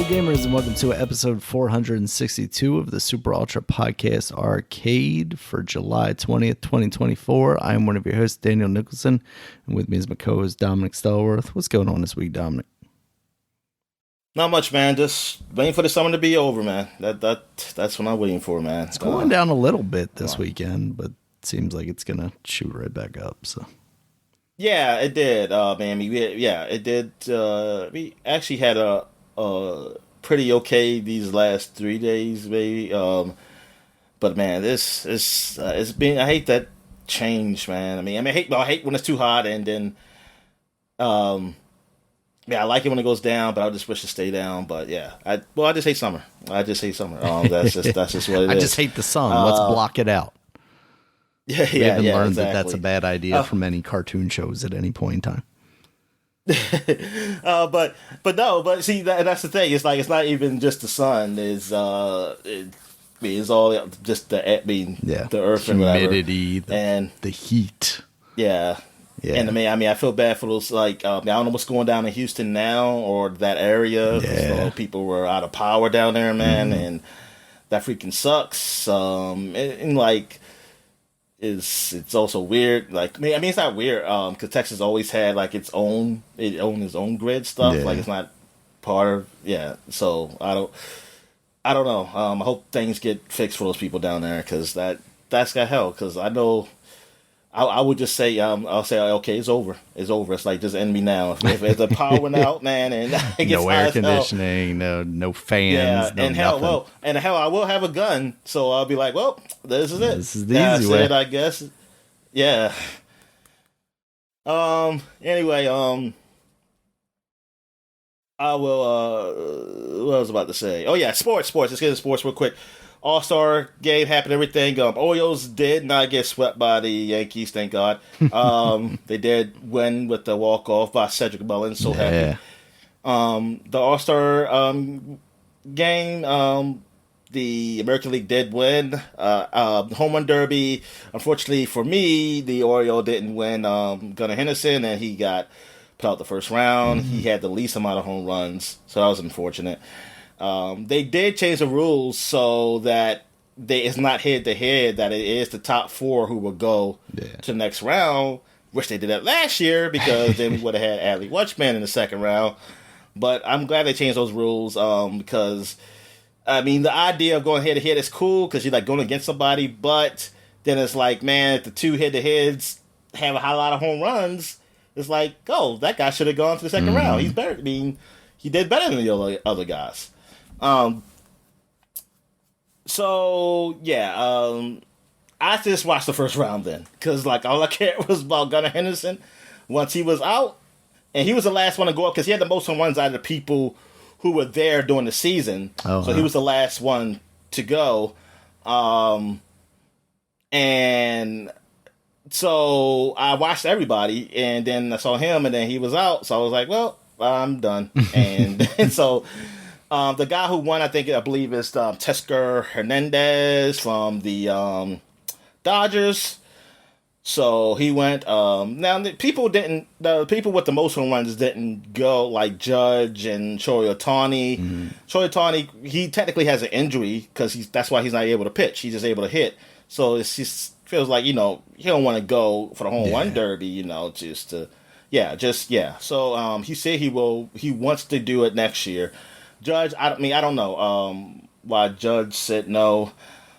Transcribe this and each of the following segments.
gamers, and welcome to episode 462 of the Super Ultra Podcast Arcade for July 20th, 2024. I am one of your hosts, Daniel Nicholson, and with me is my co-host, Dominic Stallworth. What's going on this week, Dominic? Not much, man. Just waiting for the summer to be over, man. That's what I'm waiting for, man. It's going down a little bit this weekend, but it seems like it's going to shoot right back up, so... Yeah, it did, man. It did. We actually had a pretty okay these last 3 days, maybe. But man, this is it's been. I hate that change, man. I hate when it's too hot, and then, I like it when it goes down, but I just wish it stay down. But yeah, I just hate summer. That's just what it is. I just hate the sun. Let's block it out. We haven't learned exactly. that that's a bad idea from any cartoon shows at any point in time. But see, that's the thing. It's like it's not even just the sun. It's all just the earth and humidity, and the heat. Yeah. And I feel bad for those. Like I don't know what's going down in Houston now or that area. Yeah. People were out of power down there, man, and that freaking sucks. It's also weird. Like, it's not weird. Because Texas always had like its own grid stuff. Yeah. Like it's not part of So I don't know. I hope things get fixed for those people down there because that's got hell. Because I know. I would just say I'll say okay, it's over. It's over. It's like just end me now. If the power went out, man, and it gets no air conditioning, no fans, and nothing. I will have a gun, so I'll be like, well, this is it. This is the easy way, I guess. Yeah. Anyway, I will. What I was about to say? Oh yeah, sports. Let's get into sports real quick. All-Star game happened, everything. Orioles did not get swept by the Yankees, thank God. They did win with the walk-off by Cedric Mullins, so happy. The All-Star game, the American League did win. Home run derby, unfortunately for me, the Oriole didn't win. Gunnar Henderson, and he got put out the first round. He had the least amount of home runs, so that was unfortunate. They did change the rules so that it's not head-to-head, that it is the top four who will go to the next round. Wish they did that last year because then we would have had Adley Rutschman in the second round. But I'm glad they changed those rules because, the idea of going head-to-head is cool because you're like going against somebody, but then it's like, man, if the two head-to-heads have a lot of home runs, it's like, oh, that guy should have gone to the second round. He's better. He did better than the other guys. I just watched the first round then, because like all I cared was about Gunnar Henderson once he was out, and he was the last one to go up because he had the most home runs out of the people who were there during the season. He was the last one to go, and so I watched everybody, and then I saw him, and then he was out, so I was like, well, I'm done, and so. The guy who won, I believe, is Teoscar Hernandez from the Dodgers. So he went. Now the people with the most home runs didn't go, like Judge and Shohei Ohtani. Shohei Ohtani, he technically has an injury because that's why he's not able to pitch. He's just able to hit. So it just feels like he don't want to go for the home run derby. So he said he wants to do it next year. Judge, I don't know why Judge said no,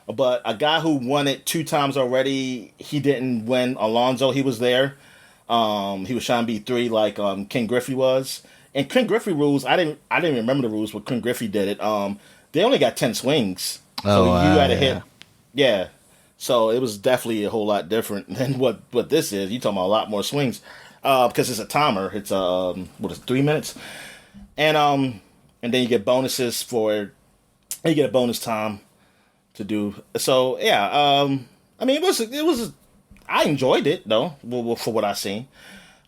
but a guy who won it 2 times already, he didn't win. Alonso, he was there. He was trying to be 3 like Ken Griffey was. And Ken Griffey rules, I didn't remember the rules, but Ken Griffey did it. They only got 10 swings, so you had to hit. Yeah, so it was definitely a whole lot different than what this is. You talking about a lot more swings because it's a timer. It's 3 minutes, and then you get bonuses you get a bonus time to do. So yeah, it was. I enjoyed it though for what I seen.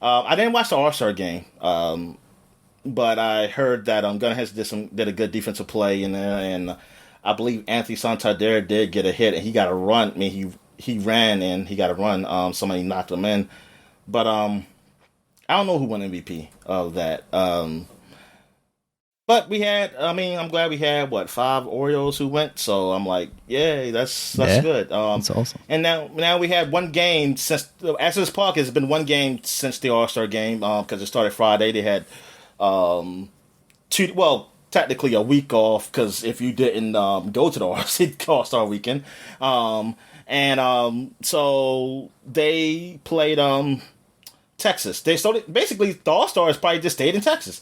I didn't watch the All-Star game, but I heard that Gunnar Henderson did a good defensive play in there, and I believe Anthony Santander did get a hit, and he got a run. He ran and he got a run. Somebody knocked him in, but I don't know who won MVP of that. But I'm glad we had what 5 Orioles who went. So I'm like, yay, that's Yeah, good. that's awesome. And now we had one game since after this podcast. It's been one game since the All Star game because it started Friday. They had technically a week off because if you didn't go to the All Star weekend, so they played Texas. Basically the All Stars probably just stayed in Texas.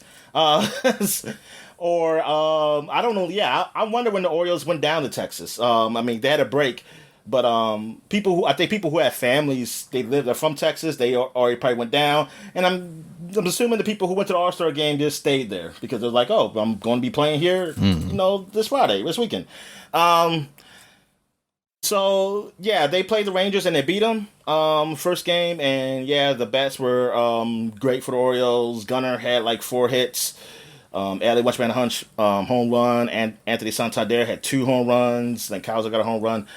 Or I don't know. Yeah, I wonder when the Orioles went down to Texas. They had a break, but I think people who have families, they're from Texas. They already probably went down, and I'm assuming the people who went to the All Star game just stayed there because they're like, oh, I'm going to be playing here, this weekend. So yeah, they played the Rangers and they beat them first game, and yeah, the bats were great for the Orioles. Gunnar had like 4 hits. Adley Wunschman Hunch home run, and Anthony Santander had 2 home runs. Then Cowser got a home run.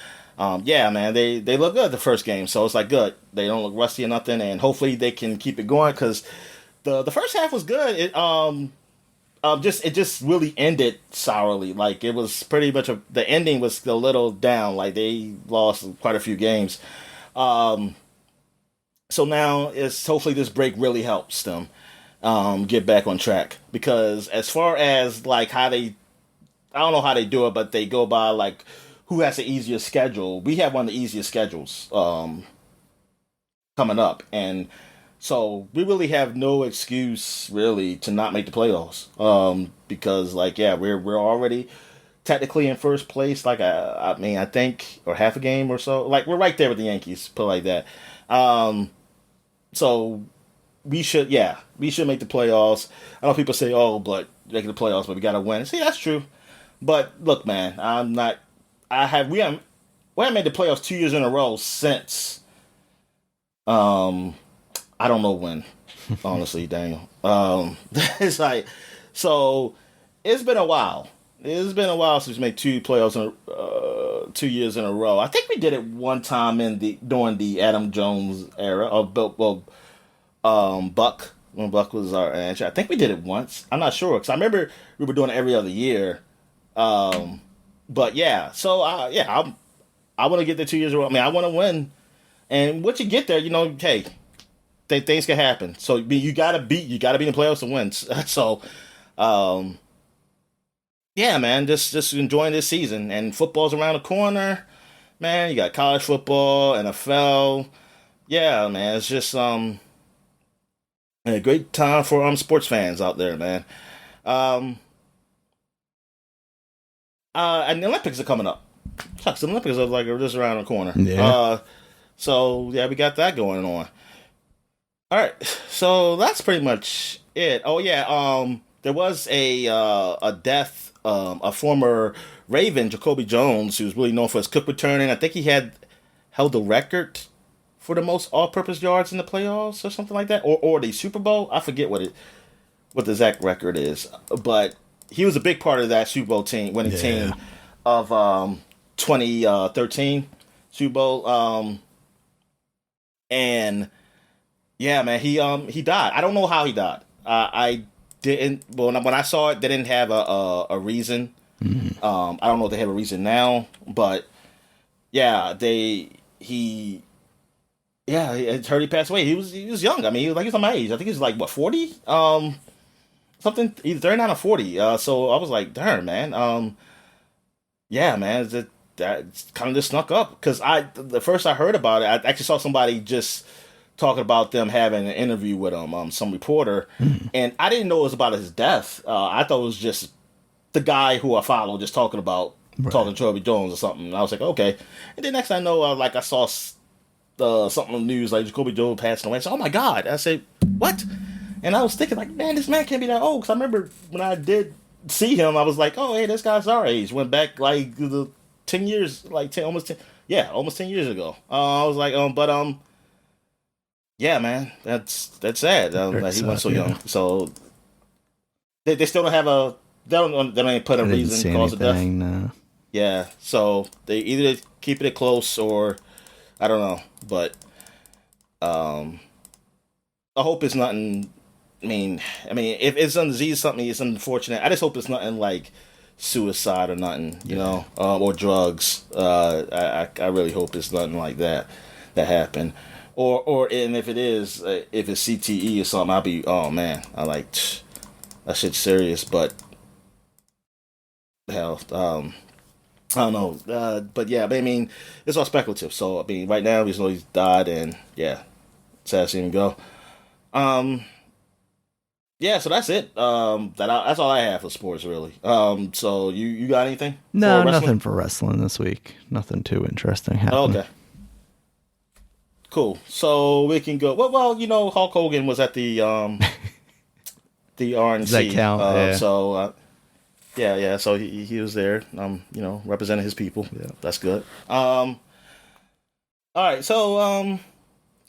Yeah, man, they look good the first game, so it's like good. They don't look rusty or nothing, and hopefully they can keep it going because the first half was good. It just really ended sourly. Like it was pretty much the ending was a little down. Like they lost quite a few games. So now it's hopefully this break really helps them get back on track because as far as like I don't know how they do it, but they go by like who has the easiest schedule. We have one of the easiest schedules coming up, and so we really have no excuse really to not make the playoffs because like yeah we're already technically in first place. Like I think or half a game or so. Like we're right there with the Yankees. Put it like that. So we should make the playoffs. I know people say, oh, but making the playoffs, but we got to win. See, that's true. But look, man, we haven't made the playoffs 2 years in a row since I don't know when, honestly, Daniel. It's like so it's been a while. It's been a while since we made 2 playoffs in 2 years in a row. I think we did it one time during the Adam Jones era of Buck, when Buck was our manager. I think we did it once. I'm not sure because I remember we were doing it every other year. But yeah, so I want to get there 2 years ago. I want to win, and once you get there, hey, things can happen. So you gotta be in the playoffs to win. So, yeah, man, just enjoying this season, and football's around the corner, man. You got college football, NFL. Yeah, man, it's just a great time for sports fans out there, man. Um, and the Olympics are coming up. Shucks, the Olympics are like just around the corner. Yeah. So yeah, we got that going on. All right, so that's pretty much it. Oh yeah, there was a death, a former Raven, Jacoby Jones, who's really known for his kick returning. I think he had held the record for the most all-purpose yards in the playoffs or something like that, or the Super Bowl. I forget what the exact record is, but he was a big part of that Super Bowl winning team of 2013 Super Bowl. And yeah, man, he died. I don't know how he died. I didn't. Well, when I saw it, they didn't have a reason. Mm-hmm. I don't know if they have a reason now, but yeah, it's heard he passed away. He was young. He was on my age. I think he was like what 40, something either 39 or 40. So I was like, darn, man. Yeah, man, that kind of just snuck up because the first I heard about it, I actually saw somebody just talking about them having an interview with some reporter, and I didn't know it was about his death. I thought it was just the guy who I follow just talking to Jacoby Jones or something. And I was like, okay. And then next thing I know, I saw something on the news like Jacoby Jones passing away. I said, oh my God. I said, what? And I was thinking like, man, this man can't be that old. Because I remember when I did see him, I was like, oh, hey, this guy's our age. Went back like the 10 years, almost 10 years ago. I was like, yeah, man, that's sad that he went so young. So they still don't have they don't put a reason cause of death. No. Yeah, so they either keep it close or I don't know, but I hope it's nothing if it's on disease something, it's unfortunate. I just hope it's nothing like suicide or nothing, or drugs. I really hope it's nothing like that happened. And if it is, if it's CTE or something, I'll be, oh man, that shit's serious. But hell, I don't know. But yeah, it's all speculative. So right now we just know he's died, and yeah, sad to see him go. Yeah, so that's it. That's all I have for sports, really. So you got anything? No, nothing for wrestling this week. Nothing too interesting happened. Okay. Cool. So we can go. Well, Hulk Hogan was at the the RNC. Does that count? Yeah. So yeah. So he was there. Representing his people. Yeah, that's good. All right. So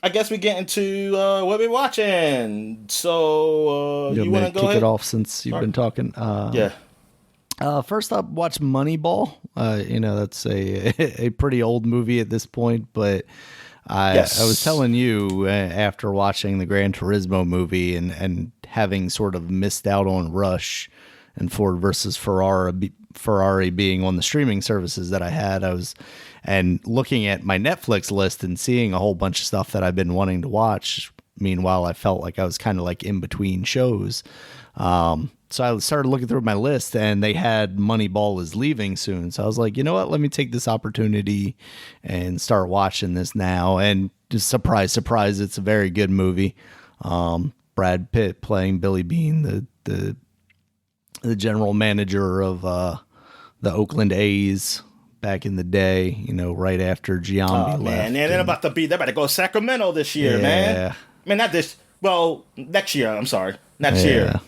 I guess we get into what we're watching. So you want to go ahead? Kick it off since you've been talking. Yeah. First up, watch Moneyball. That's a pretty old movie at this point, but I was telling you after watching the Gran Turismo movie and having sort of missed out on Rush and Ford versus Ferrari being on the streaming services that I had, and looking at my Netflix list and seeing a whole bunch of stuff that I've been wanting to watch. Meanwhile, I felt like I was kind of like in between shows. So I started looking through my list, and they had Moneyball is leaving soon. So I was like, you know what? Let me take this opportunity and start watching this now. And just surprise, surprise, it's a very good movie. Brad Pitt playing Billy Beane, the general manager of the Oakland A's back in the day, right after Giambi left. Man, they're about to go to Sacramento this year, man. Next year. I'm sorry, next year.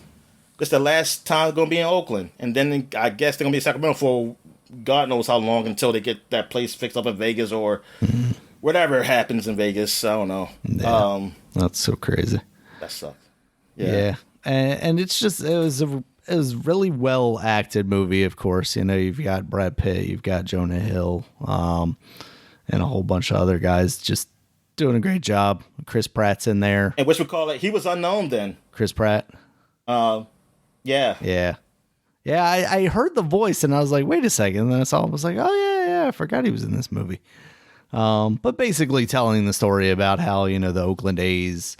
It's the last time going to be in Oakland, and then I guess they're going to be in Sacramento for God knows how long until they get that place fixed up in Vegas or whatever happens in Vegas. I don't know. Yeah, that's so crazy. That sucks. Yeah. And it's just it was really well acted movie. Of course, you've got Brad Pitt, you've got Jonah Hill, and a whole bunch of other guys just doing a great job. Chris Pratt's in there, and which we call it. He was unknown then. Chris Pratt. Yeah. I heard the voice and I was like, wait a second. And then I was like, oh yeah, I forgot he was in this movie. But basically telling the story about how, the Oakland A's,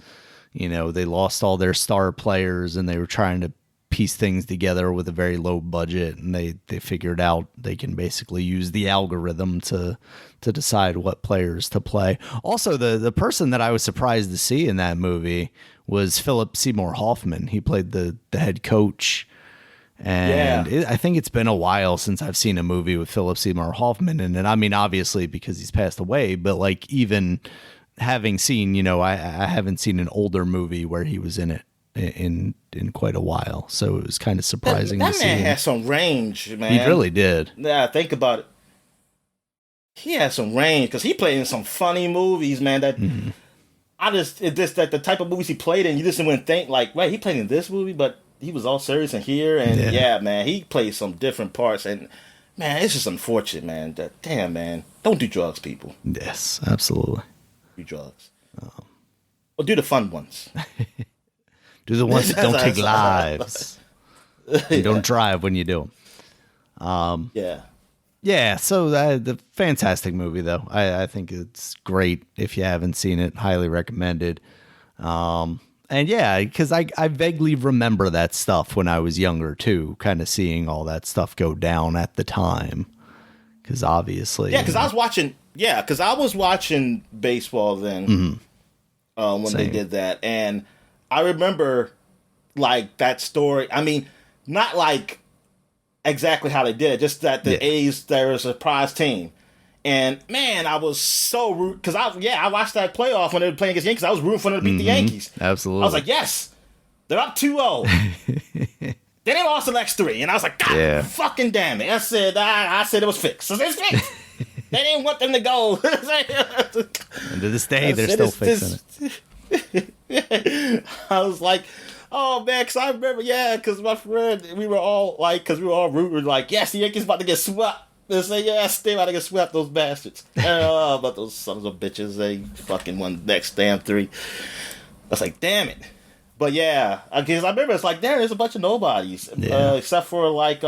they lost all their star players and they were trying to piece things together with a very low budget, and they figured out they can basically use the algorithm to decide what players to play. Also, the person that I was surprised to see in that movie was Philip Seymour Hoffman. He played the head coach, and I think it's been a while since I've seen a movie with Philip Seymour Hoffman. And obviously because he's passed away, but like even having seen, I haven't seen an older movie where he was in it in quite a while, so it was kind of surprising to see. That man had some range, man. He really did. Yeah, think about it. He had some range because he played in some funny movies, man. That that the type of movies he played in, you just wouldn't think like, wait, he played in this movie, but he was all serious in here, and yeah man, he played some different parts, and man, it's just unfortunate, man. That damn man, don't do drugs, people. Yes, absolutely. Do drugs. Or do the fun ones. Do the ones that don't take lives. And don't drive when you do them. Yeah, so the fantastic movie, though. I think it's great. If you haven't seen it, highly recommended. And yeah, because I vaguely remember that stuff when I was younger, too, kind of seeing all that stuff go down at the time. Because obviously... Yeah, because I was watching baseball then when they did that. And I remember, like, that story. I mean, not like exactly how they did it, just that the A's, they're a surprise team. And, man, I was so root because I watched that playoff when they were playing against Yankees. I was rooting for them to beat the Yankees. Absolutely. I was like, yes, they're up 2-0. Then they lost the next 3. And I was like, God fucking damn it. I said it was fixed. It's fixed. They didn't want them to go. And to this day, they're still fixing it. I was like, oh man, because I remember, because my friend, we were all rooting, like, yes, the Yankees about to get swept. They say, yes, they about to get swept, those bastards. But those sons of bitches, they fucking won the next damn 3. I was like, damn it. But yeah, because I remember it's like there's a bunch of nobodies, except for like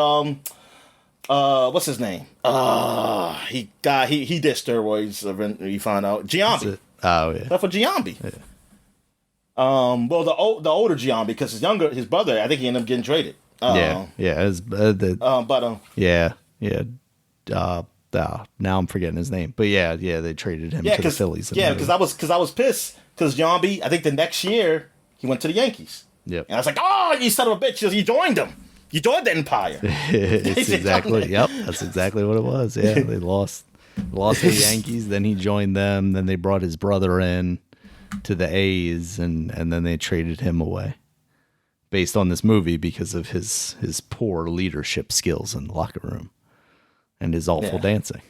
what's his name? He did steroids. You find out Giambi. Oh yeah. Except for Giambi. Yeah. Well, the older Giambi, because his brother, I think he ended up getting traded. Yeah. Now I'm forgetting his name, but yeah, they traded him to the Phillies. Yeah, because I was pissed because Giambi, I think the next year he went to the Yankees. Yep. And I was like, oh, you son of a bitch! You joined them. You joined the Empire. It's exactly. Yep, that's exactly what it was. Yeah, they lost to the Yankees. Then he joined them. Then they brought his brother in to the A's, and then they traded him away based on this movie because of his poor leadership skills in the locker room and his awful dancing.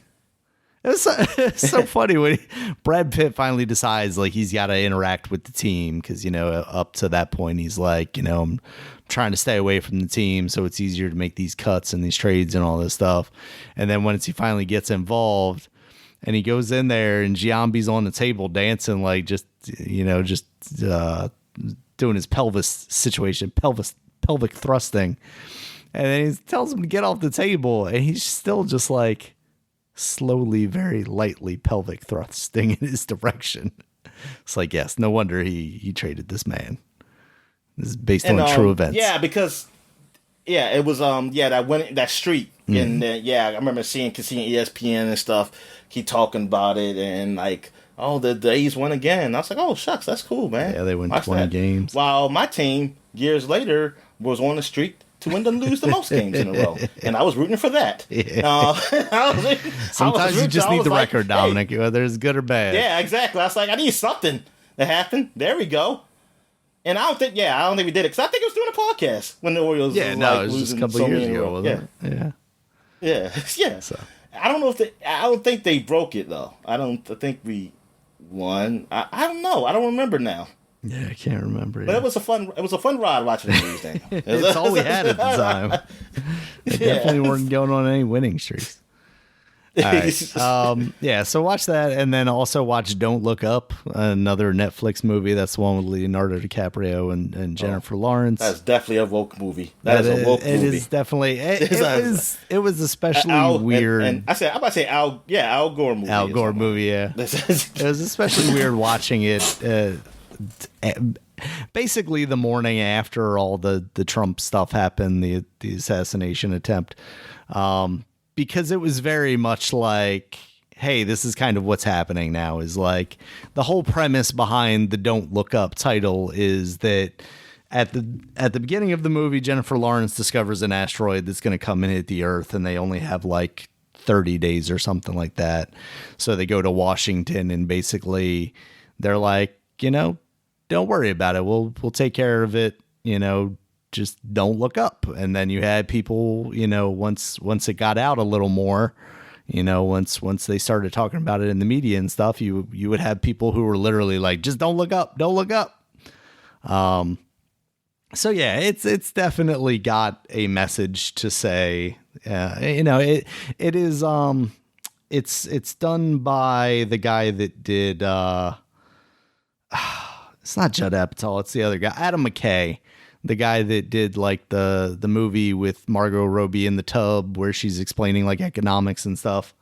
It's so funny when Brad Pitt finally decides like he's got to interact with the team because, up to that point he's like, I'm trying to stay away from the team so it's easier to make these cuts and these trades and all this stuff. And then once he finally gets involved and he goes in there and Giambi's on the table dancing like just doing his pelvic thrusting. And then he tells him to get off the table and he's still just like slowly, very lightly pelvic thrusting in his direction. It's like, yes, no wonder he traded this man. This is based on true events. Yeah, because it was that streak, and I remember seeing ESPN and stuff. He talking about it and like, oh, the A's won again. I was like, oh shucks, that's cool, man. Yeah, they won 20 games. While my team years later was on the streak to win and lose the most games in a row, and I was rooting for that. Yeah. Sometimes you just need the record, Dominic, whether it's good or bad. Yeah, exactly. I was like, I need something to happen. There we go. And I don't think we did it because I think it was doing a podcast when the Orioles. Yeah, it was just a couple years ago, wasn't it? Yeah. So. I don't know I don't think they broke it though. I think we won. I don't know. I don't remember now. Yeah, I can't remember. But it was a fun ride watching the news thing. It's all we had at the time. They definitely weren't going on any winning streaks. All right. So watch that, and then also watch Don't Look Up, another Netflix movie. That's the one with Leonardo DiCaprio and Jennifer Lawrence. That's definitely a woke movie. That is a woke movie. It is definitely. It was especially weird. And I'm about to say Al Gore movie. Al Gore movie, yeah. It was especially weird watching it. Basically, the morning after all the Trump stuff happened, the assassination attempt. Because it was very much like, hey, this is kind of what's happening now, is like the whole premise behind the Don't Look Up title is that at the beginning of the movie, Jennifer Lawrence discovers an asteroid that's going to come and hit the Earth, and they only have like 30 days or something like that. So they go to Washington and basically they're like, don't worry about it. We'll take care of it, just don't look up. And then you had people, once it got out a little more, once they started talking about it in the media and stuff, you would have people who were literally like, just don't look up. So yeah, it's definitely got a message to say. It is it's done by the guy that did it's not Judd Apatow, it's the other guy, Adam McKay. The guy that did like the movie with Margot Robbie in the tub where she's explaining like economics and stuff.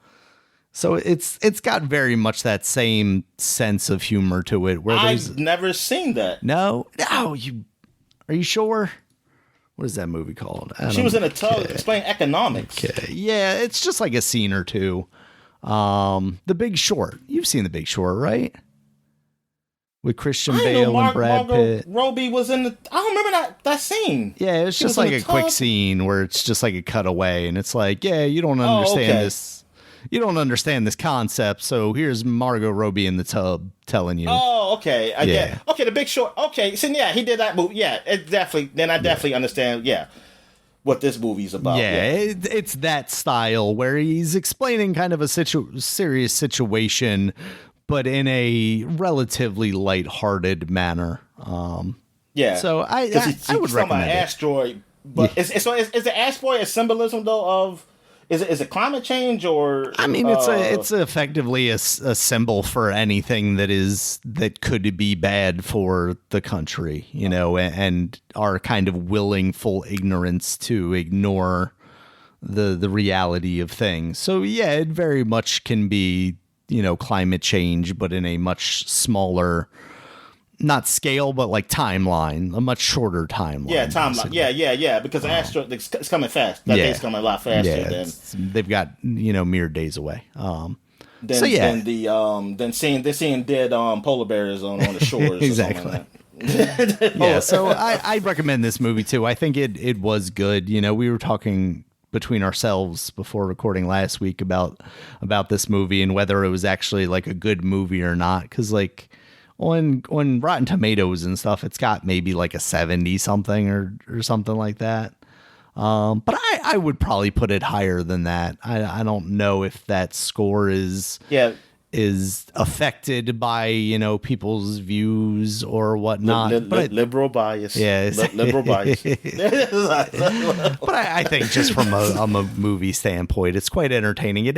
So it's got very much that same sense of humor to it. Where I've never seen that. No, are you sure? What is that movie called? She was in a tub explaining economics. Okay. Yeah, it's just like a scene or two. The Big Short. You've seen The Big Short, right? With Christian Bale and Brad Pitt. Robbie was in the. I don't remember that scene. Yeah, it's just like a quick scene where it's just like a cutaway, and it's like, yeah, you don't understand this. You don't understand this concept, so here's Margot Robbie in the tub telling you. Oh, okay. Yeah. Okay, The Big Short. Okay, so yeah, he did that movie. Yeah, it definitely. Then I definitely understand. Yeah, what this movie's about. Yeah, it's that style where he's explaining kind of a serious situation, but in a relatively lighthearted manner. Yeah. So I would recommend it. Asteroid, but is the asteroid a symbolism though of? Is it climate change or? I mean, it's effectively a symbol for anything that could be bad for the country, you know, and our kind of willful ignorance to ignore the reality of things. So yeah, it very much can be, you know, climate change, but in a much smaller, not scale, but like timeline, a much shorter timeline. Yeah, timeline. Yeah. Because it's coming fast. That day's coming a lot faster than they've got, you know, mere days away. Than seeing dead polar bears on the shores. Exactly. Yeah, so I recommend this movie too. I think it was good. You know, we were talking between ourselves before recording last week about this movie and whether it was actually like a good movie or not. Because like on Rotten Tomatoes and stuff, it's got maybe like a 70 something or something like that. But I would probably put it higher than that. I don't know if that score is affected by, you know, people's views or whatnot. Liberal bias. Yeah. Liberal bias. But I think just from a movie standpoint, it's quite entertaining.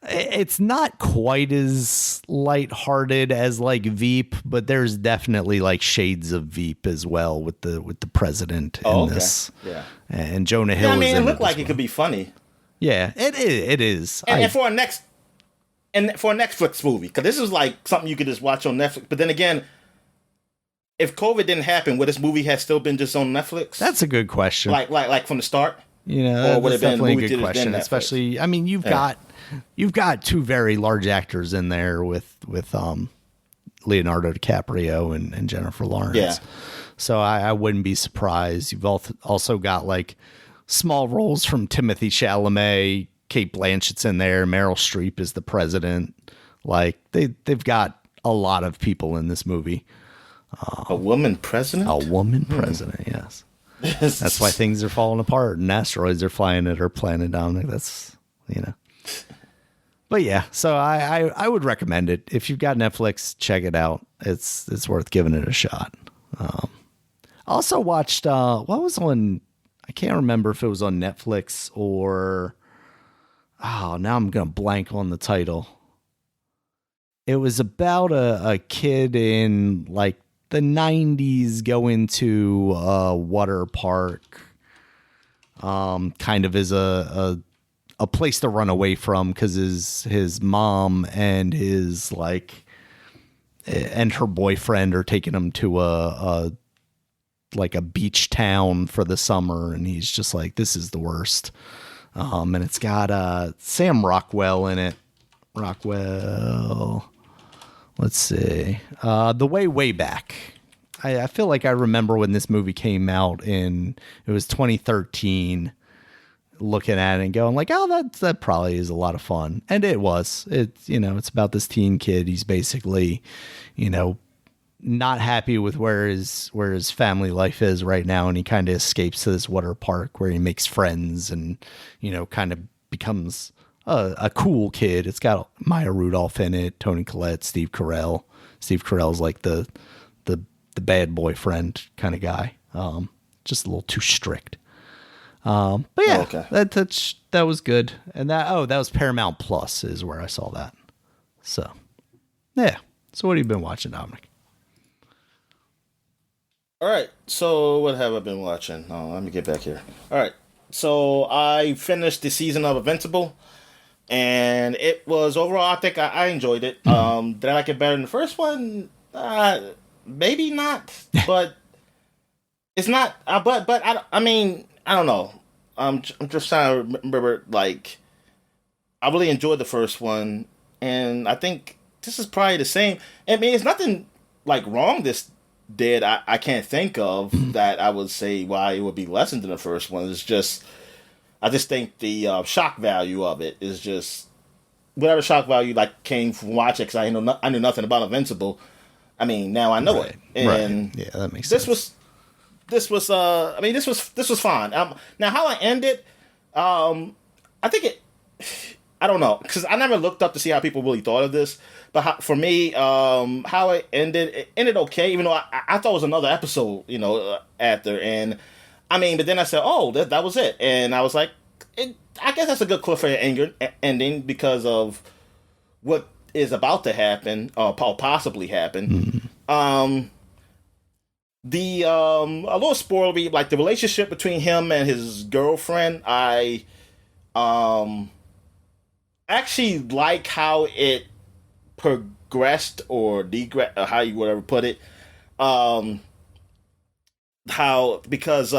It's not quite as lighthearted as like Veep, but there's definitely like shades of Veep as well with the president in this. Yeah. And Jonah Hill. Yeah, I mean, it looked like it could be funny. Yeah, it is. And for a Netflix movie, because this is like something you could just watch on Netflix. But then again, if COVID didn't happen, would this movie have still been just on Netflix? That's a good question. Like from the start. You know, that's definitely a good question. Especially, I mean, you've got two very large actors in there with Leonardo DiCaprio and Jennifer Lawrence. Yeah. So I wouldn't be surprised. You've also got like small roles from Timothée Chalamet, Cate Blanchett's in there, Meryl Streep is the president. Like they've got a lot of people in this movie. A woman president? A woman president, yes. That's why things are falling apart and asteroids are flying at our planet down. That's, you know. But yeah, so I would recommend it. If you've got Netflix, check it out. It's worth giving it a shot. I also watched what was on, I can't remember if it was on Netflix or now I'm gonna blank on the title. It was about a kid in like the 90s going to a water park, kind of as a place to run away from because his mom and his like and her boyfriend are taking him to a beach town for the summer, and he's just like, this is the worst. And it's got Sam Rockwell in it. Let's see. The Way Back. I feel like I remember when this movie came out it was 2013, looking at it and going like, oh, that probably is a lot of fun. And it was. It's about this teen kid. He's basically, you know, not happy with where his family life is right now, and he kind of escapes to this water park where he makes friends and, you know, kind of becomes a cool kid. It's got Maya Rudolph in it, Toni Collette, Steve Carell. Steve Carell's like the bad boyfriend kind of guy. Just a little too strict. But yeah, okay. that was good. And that was Paramount Plus is where I saw that. So yeah. So what have you been watching, Dominic? All right. So what have I been watching? Oh, let me get back here. All right. So I finished the season of Invincible. And it was overall, I think I enjoyed it. Did I like it better than the first one? Maybe not, but it's not. But I mean, I don't know. I'm just trying to remember. Like, I really enjoyed the first one, and I think this is probably the same. I mean, it's nothing like wrong this did. I can't think of that I would say why it would be lessened than the first one. It's just. I just think the shock value of it is just whatever shock value like came from watching because I knew nothing about Invincible. I mean, now I know it, and yeah, that makes sense. This was fine. Now how I ended, I think it. I don't know because I never looked up to see how people really thought of this, but for me, how it ended okay. Even though I thought it was another episode, after and. I mean, but then I said, "Oh, that was it," and I was like, I guess that's a good cliffhanger ending because of what is about to happen or possibly happen. The a little spoilery, like the relationship between him and his girlfriend, I actually like how it progressed or degressed, or how you whatever put it. How because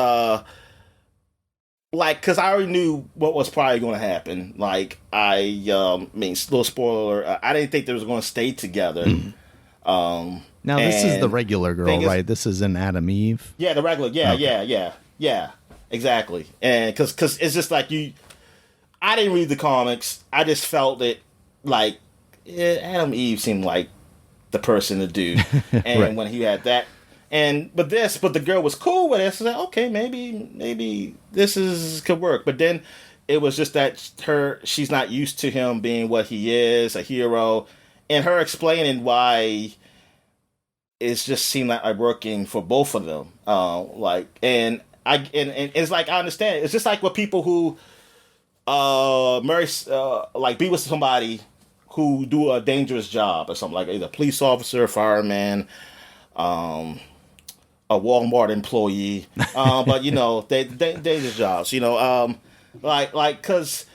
like, because I already knew what was probably going to happen. Like, mean, little spoiler, I didn't think they was going to stay together. Now, this is the regular girl, right? This isn't Adam Eve? Yeah, the regular. Yeah, okay. Yeah, exactly. And because it's just like I didn't read the comics. I just felt it like Adam Eve seemed like the person to do. And right. When he had that. But the girl was cool with it. So like, okay, maybe this could work. But then it was just that she's not used to him being what he is, a hero, and her explaining why it just seemed like working for both of them. And it's like, I understand. It's just like with people who marry, like be with somebody who do a dangerous job or something, like either police officer, fireman, a Walmart employee, but they dangerous jobs, like because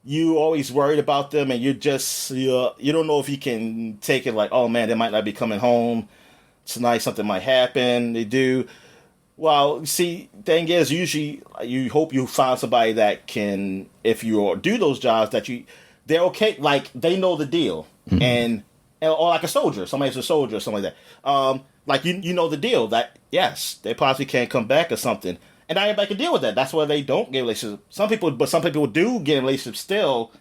you always worried about them, and you don't know if you can take it. Like, oh man, they might not be coming home tonight. Something might happen. They do. Well, see, thing is, usually you hope you find somebody that can, if you do those jobs, they're okay. Like they know the deal, and or like a soldier, somebody's a soldier or something like that. Like you know the deal that yes, they possibly can't come back or something, and not everybody can deal with that. That's why they don't get relationships. Some people do get relationships still,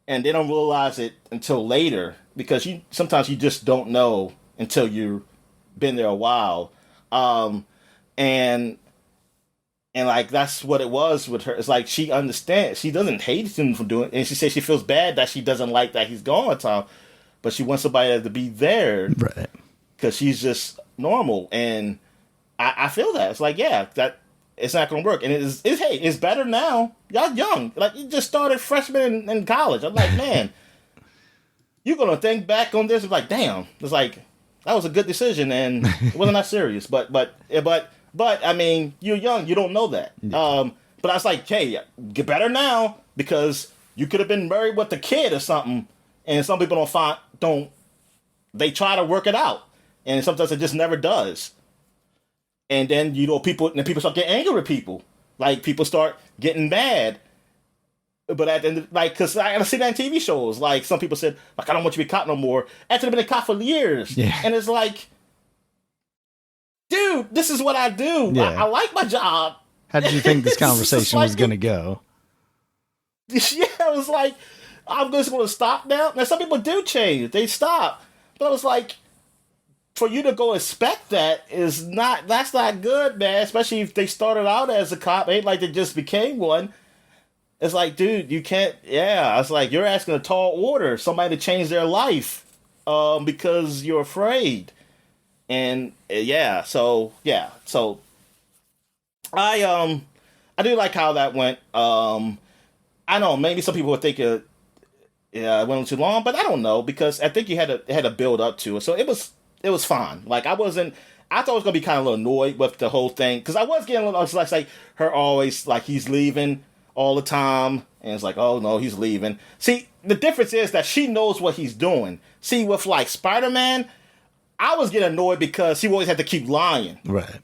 and they don't realize it until later because sometimes you just don't know until you've been there a while, and like that's what it was with her. It's like she understands. She doesn't hate him for doing it, and she says she feels bad that she doesn't like that he's gone all the time, but she wants somebody to be there, right? Because she's just normal, and I feel that it's like that it's not gonna work, and it's better now. Y'all young, like you just started freshman in college. I'm like, man, you're gonna think back on this. It's like, damn, it's like that was a good decision, and it wasn't that serious. But I mean, you're young, you don't know that. Yeah. But I was like, hey, get better now because you could have been married with a kid or something, and some people they try to work it out. And sometimes it just never does. And then, people start getting angry with people. Like, people start getting mad. But at the end, like, because I see that in TV shows. Like, some people said, like, I don't want you to be caught no more. After they've been a cop for years. Yeah. And it's like, dude, this is what I do. Yeah. I like my job. How did you think this conversation was going to go? Yeah, it was like, I'm just going to stop now. Now, some people do change. They stop. But I was like, for you to go expect that's not good, man. Especially if they started out as a cop, ain't like they just became one. It's like, dude, you can't. Yeah, it's like you're asking a tall order, somebody to change their life, because you're afraid. And so I do like how that went. I know maybe some people would think it went too long, but I don't know because I think you had to build up to it, so it was fine. Like I thought I was gonna be kind of a little annoyed with the whole thing because I was getting a little like her always like he's leaving all the time, and it's like, oh no, he's leaving. See, the difference is that she knows what he's doing. See, with like Spider-Man, I was getting annoyed because he always had to keep lying, right?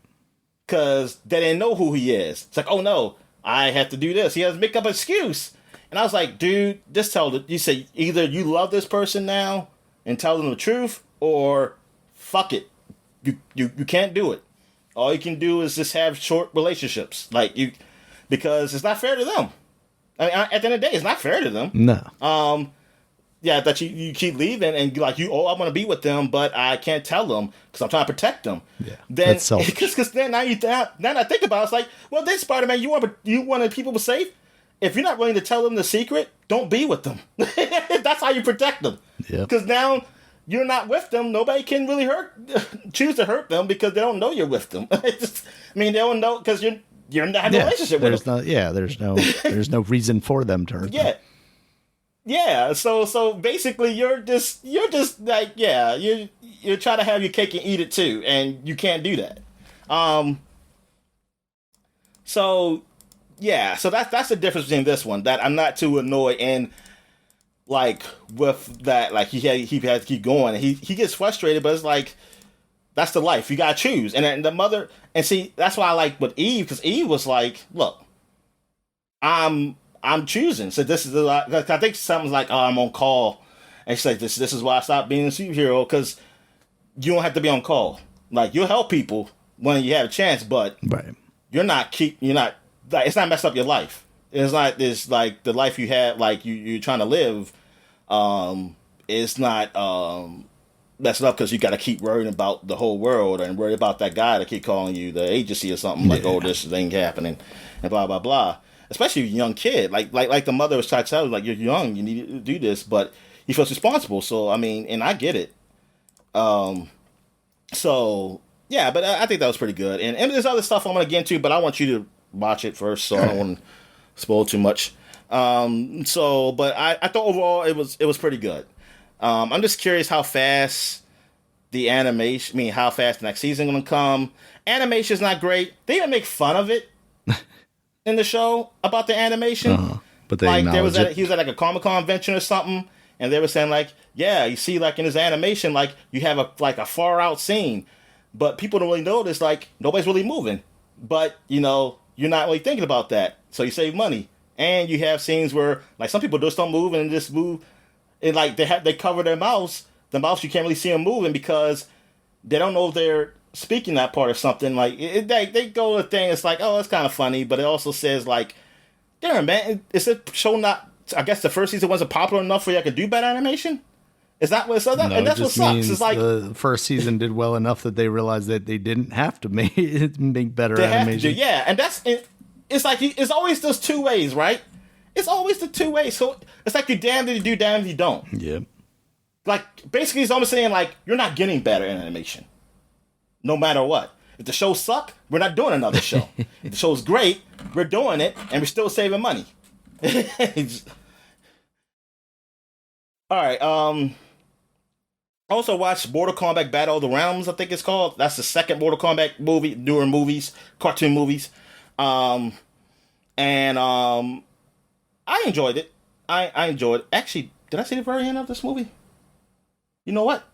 Because they didn't know who he is. It's like, oh no, I have to do this. He has to make up an excuse, and I was like, dude, just you say either you love this person now and tell them the truth, or fuck it. You can't do it. All you can do is just have short relationships. Because it's not fair to them. I mean, at the end of the day, it's not fair to them. No. That you keep leaving and I want to be with them, but I can't tell them because I'm trying to protect them. Yeah. Then, that's selfish. Because then now I think about it, it's like, well, then Spider-Man, you want people to be safe? If you're not willing to tell them the secret, don't be with them. That's how you protect them. Because now you're not with them. Nobody can really choose to hurt them because they don't know you're with them. They don't know because you're not having a relationship with them. There's no reason for them to hurt them. Yeah. So basically, you're just like, you're trying to have your cake and eat it too, and you can't do that. So that's the difference between this one. That I'm not too annoyed, and like with that, like he has to keep going. He gets frustrated, but it's like that's the life. You gotta choose. And then the mother, and see, that's why I like with Eve, because Eve was like, look, I'm choosing. So this is I think something's like, oh, I'm on call, and she's like, this is why I stopped being a superhero, because you don't have to be on call. Like, you'll help people when you have a chance, but you're not like, it's not messed up your life. It's not this, like, the life you have, like, you're trying to live, it's not messed up because you got to keep worrying about the whole world and worry about that guy that keep calling you the agency or something, like, oh, this thing happening, and blah, blah, blah. Especially a young kid. Like the mother was trying to tell you, like, you're young, you need to do this, but he feels responsible. So, I mean, and I get it. So, yeah, but I think that was pretty good. And there's other stuff I'm going to get into, but I want you to watch it first, so I don't want to spoil too much. But I thought overall it was pretty good. I'm just curious how fast the animation, how fast the next season going to come. Animation's not great. They even make fun of it in the show about the animation. But they like, he was at like a Comic-Con convention or something, and they were saying, like, yeah, you see, like, in his animation, like, you have a far out scene, but people don't really notice, like, nobody's really moving. But, you're not really thinking about that, so you save money. And you have scenes where, like, some people just don't move and just move, and, like, they cover their mouths. The mouths, you can't really see them moving because they don't know if they're speaking that part or something. Like, they go to a thing, it's like, oh, it's kind of funny, but it also says, like, damn, man, is it show not, I guess the first season wasn't popular enough where you could do better animation? Is that what it says? No, and that's what sucks. It's like the first season did well enough that they realized that they didn't have to make better animation. And it's like, it's always those two ways, right? It's always the two ways. So it's like you're damned if you do, damned if you don't. Yeah. Like, basically, it's almost saying, like, you're not getting better in animation, no matter what. If the show suck, we're not doing another show. If the show's great, we're doing it, and we're still saving money. All right. Also watched Mortal Kombat Battle of the Realms, I think it's called. That's the second Mortal Kombat movie, newer movies, cartoon movies. I enjoyed it. I enjoyed it. Actually, did I see the very end of this movie? You know what?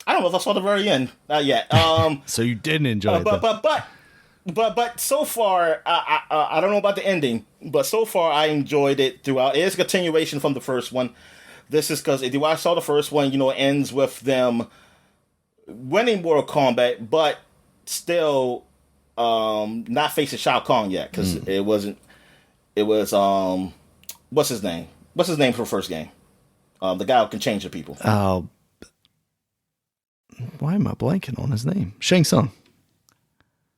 I don't know if I saw the very end. Not yet. So you didn't enjoy it. But so far, I don't know about the ending, but so far I enjoyed it throughout. It is a continuation from the first one. This is because if you saw the first one, it ends with them winning Mortal Kombat, but still not facing Shao Kahn yet, because it was what's his name? What's his name for the first game? The guy who can change the people. Why am I blanking on his name? Shang Tsung.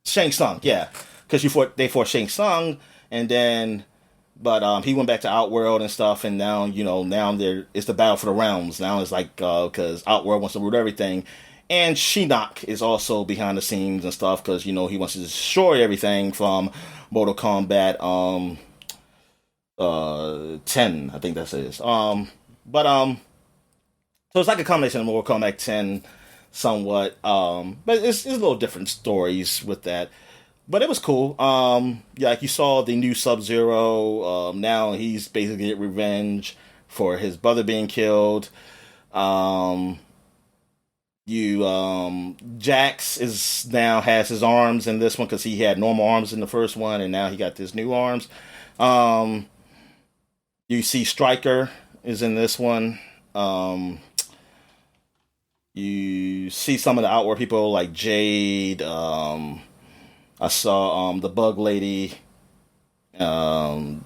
Shang Tsung, yeah, because they fought Shang Tsung, and then, but he went back to Outworld and stuff, and now it's the battle for the realms. Now it's like because Outworld wants to root everything, and Shinnok is also behind the scenes and stuff because he wants to destroy everything from Mortal Kombat 10, I think that is. So it's like a combination of Mortal Kombat 10. Somewhat, but it's a little different stories with that, but it was cool. Like you saw the new Sub-Zero. Now he's basically getting revenge for his brother being killed. Jax has his arms in this one because he had normal arms in the first one, and now he got his new arms. You see Stryker is in this one. You see some of the Outward people like Jade. I saw the Bug Lady. So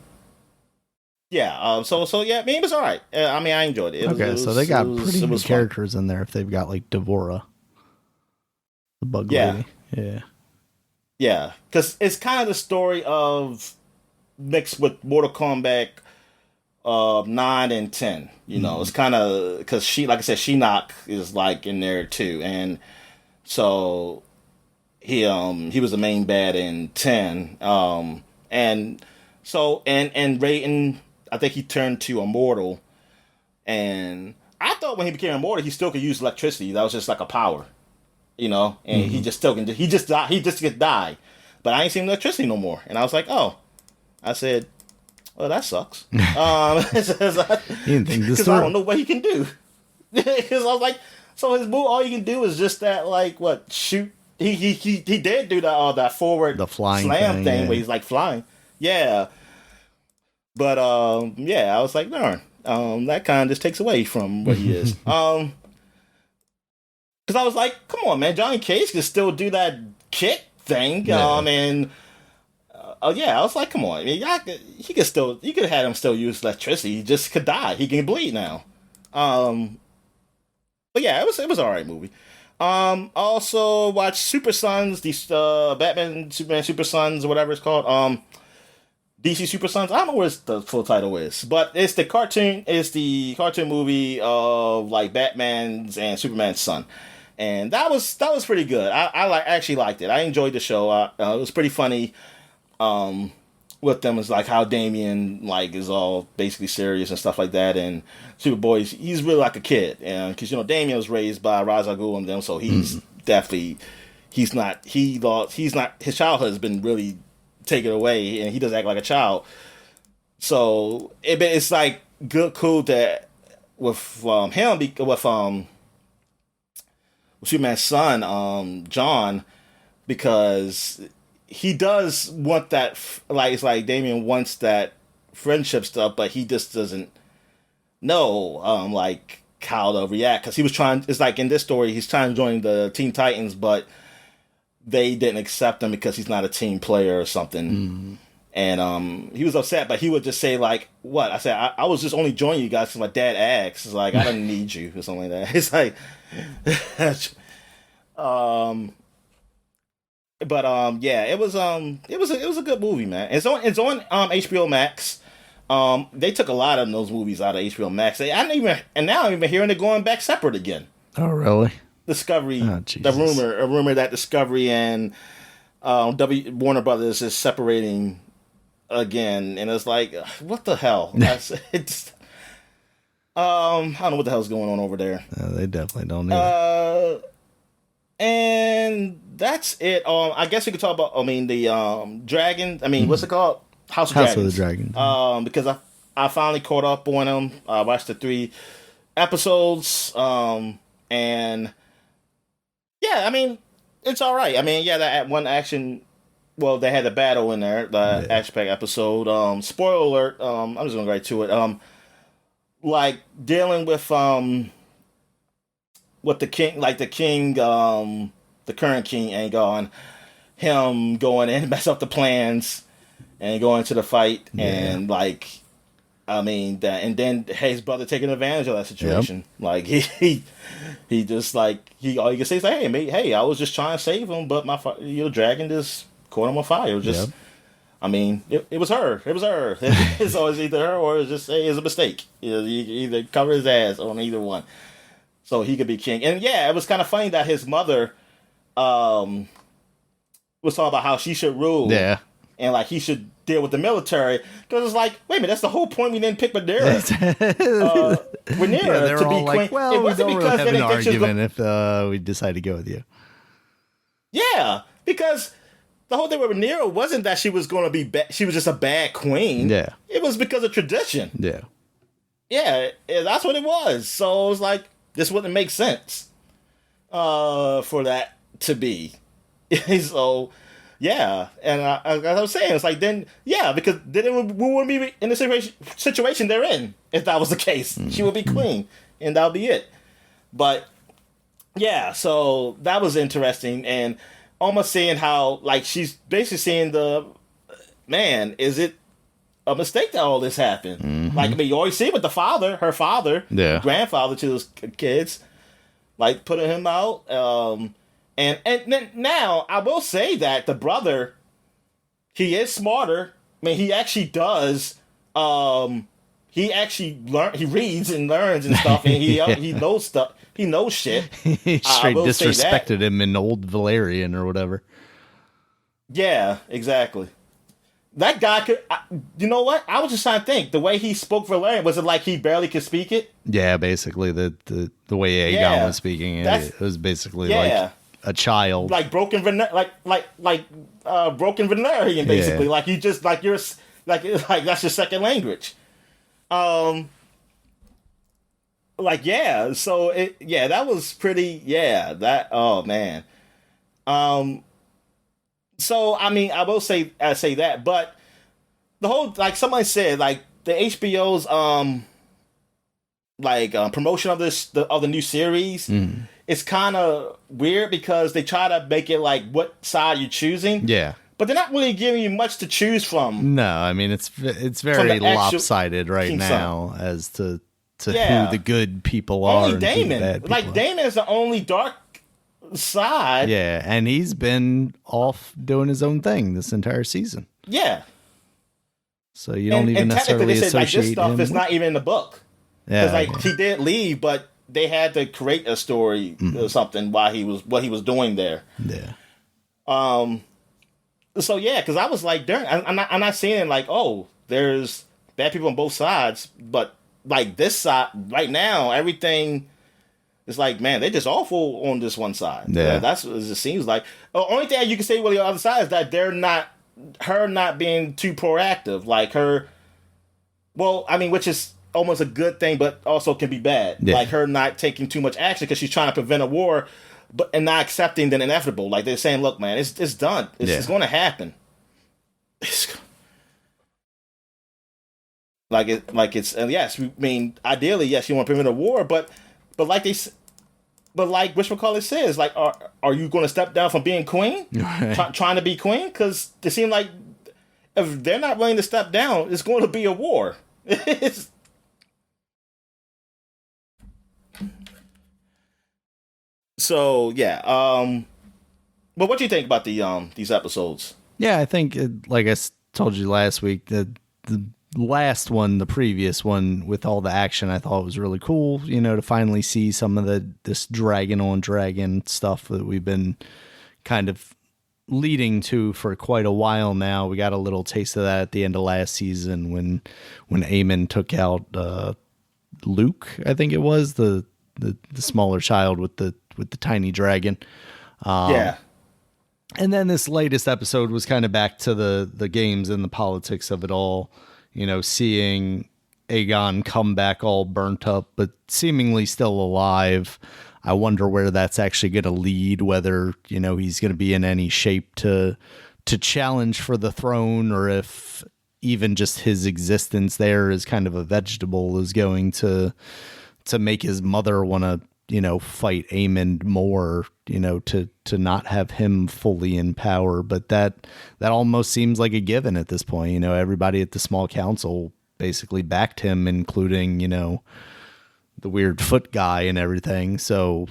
yeah, I mean, it was all right. I mean, I enjoyed it. So they got pretty good characters in there. If they've got like Devora, the Bug Lady, yeah, because it's kind of the story of mixed with Mortal Kombat 9 and 10. It's kind of because like I said, Shinnok is like in there too, and so he was the main bad in 10. And so and Raiden, I think he turned to immortal, and I thought when he became immortal he still could use electricity. That was just like a power, and he just still can. He just could die, but I ain't seen electricity no more. And I was like, oh, I said, well, that sucks. You didn't think this because I don't know what he can do. Because I was like, so his move, all he can do is just that, like, what, shoot. He did do that forward the flying slam thing yeah. where he's like flying. Yeah. But I was like, darn. That kind of just takes away from what he is. Because I was like, come on, man, Johnny Cage can still do that kick thing. Yeah. And I was like, come on. I mean, you could have had him still use electricity. He just could die. He can bleed now. But yeah, it was all right movie. Also watched Super Sons, these Batman, Superman, Super Sons, or whatever it's called. DC Super Sons. I don't know what the full title is, but it's the cartoon. It's the cartoon movie of like Batman's and Superman's son, and that was pretty good. I actually liked it. I enjoyed the show. It was pretty funny. With them is like how Damian like is all basically serious and stuff like that, and Superboy he's really like a kid, and because Damian was raised by Ra's al Ghul and them, so he's definitely his childhood has been really taken away, and he does act like a child. So it's like cool that with him with Superman's son John, because he does want that, like, it's like Damian wants that friendship stuff, but he just doesn't know, like, how to react. Because he was trying, it's like in this story, he's trying to join the Teen Titans, but they didn't accept him because he's not a team player or something. Mm-hmm. And he was upset, but he would just say, like, what? I said, I was just only joining you guys because my dad asked. It's like, I didn't need you, or something like that. It's like, But it was a good movie, man. It's on HBO Max. They took a lot of those movies out of HBO Max. Now I'm even hearing it going back separate again. Oh, really? Discovery, a rumor that Discovery and Warner Brothers is separating again, and it's like, what the hell? It's I don't know what the hell's going on over there. They definitely don't either. And that's it. I guess we could talk about, the dragon. What's it called? House of Dragons. House of the Dragon. Because I finally caught up on them. I watched the 3 episodes. And yeah, it's all right. That one action. Well, they had the battle in there, the action-packed episode. Spoiler alert. I'm just gonna go right to it. Like dealing with what the king, the current king ain't gone, him going in and mess up the plans and going to the fight, and and then his brother taking advantage of that situation. Yep. Like he just like all you can say is like, hey, I was just trying to save him, but my dragon just caught him on fire. It was just, it was her. It was her. It's always either her or it's just it's a mistake. You either cover his ass on either one, so he could be king. And yeah, it was kind of funny that his mother was talking about how she should rule. Yeah. And like he should deal with the military, because it's like, wait a minute, that's the whole point. We didn't pick Rhaenyra to be queen. Well, it wasn't we don't really have an argument if we decide to go with you. Yeah, because the whole thing with Rhaenyra wasn't that she was going to be she was just a bad queen. Yeah, it was because of tradition. Yeah, that's what it was. So it was like, this wouldn't make sense for that to be. So. Yeah, and as I was saying, it's like because then we wouldn't be in the situation they're in if that was the case. Mm-hmm. She would be queen, and that would be it. But yeah, so that was interesting, and almost seeing how like she's basically seeing is it a mistake that all this happened? Mm-hmm. Like you always see it with her father, grandfather to those kids, like putting him out. And then now I will say that the brother, he is smarter. He actually does. he actually he reads and learns and stuff, and he knows stuff. He knows shit. He straight disrespected him in Old Valerian or whatever. Yeah, exactly. That guy could. You know what? I was just trying to think. The way he spoke Valerian, was it like he barely could speak it? Yeah, basically the way Aegon was speaking it was basically like a child, like broken broken Valerian, basically. Like you just like you're like that's your second language. So that was pretty. Yeah, that. Oh man. So I mean, I say that, but the whole, like somebody said, like the HBO's promotion of the new series, it's kind of weird because they try to make it like what side you're choosing. Yeah. But they're not really giving you much to choose from. No, I mean it's very lopsided right now as to who the good people are. Only Damon. Like Damon is the only dark side. Yeah, and he's been off doing his own thing this entire season. Yeah. So you don't even necessarily associate like, this stuff him is not even in the book. Yeah, because he did leave, but they had to create a story or something while what he was doing there. Yeah. So yeah, because I was like, I'm not saying like, oh, there's bad people on both sides, but like this side right now, everything. It's like, man, they're just awful on this one side. Yeah. That's what it seems like. The only thing you can say with the other side is that her not being too proactive. Like her, well, I mean, which is almost a good thing, but also can be bad. Yeah. Like her not taking too much action because she's trying to prevent a war, and not accepting the inevitable. Like they're saying, look, man, it's done. It's going to happen. Yes, I mean, ideally, yes, you want to prevent a war, but like whatchamacallit says, like, are you going to step down from being queen, trying to be queen? Because it seems like if they're not willing to step down, it's going to be a war. So yeah, but what do you think about these episodes? Yeah, I think like I told you last week, the last one, the previous one with all the action, I thought was really cool, to finally see some of this dragon on dragon stuff that we've been kind of leading to for quite a while now. We got a little taste of that at the end of last season when Aemon took out Luke, I think it was, the smaller child with the tiny dragon. Yeah. And then this latest episode was kind of back to the games and the politics of it all. Seeing Aegon come back all burnt up, but seemingly still alive. I wonder where that's actually going to lead, whether, he's going to be in any shape to challenge for the throne, or if even just his existence there is kind of a vegetable is going to make his mother want to, fight Aemon more, to not have him fully in power. But that almost seems like a given at this point. Everybody at the small council basically backed him, including, the weird foot guy and everything. So,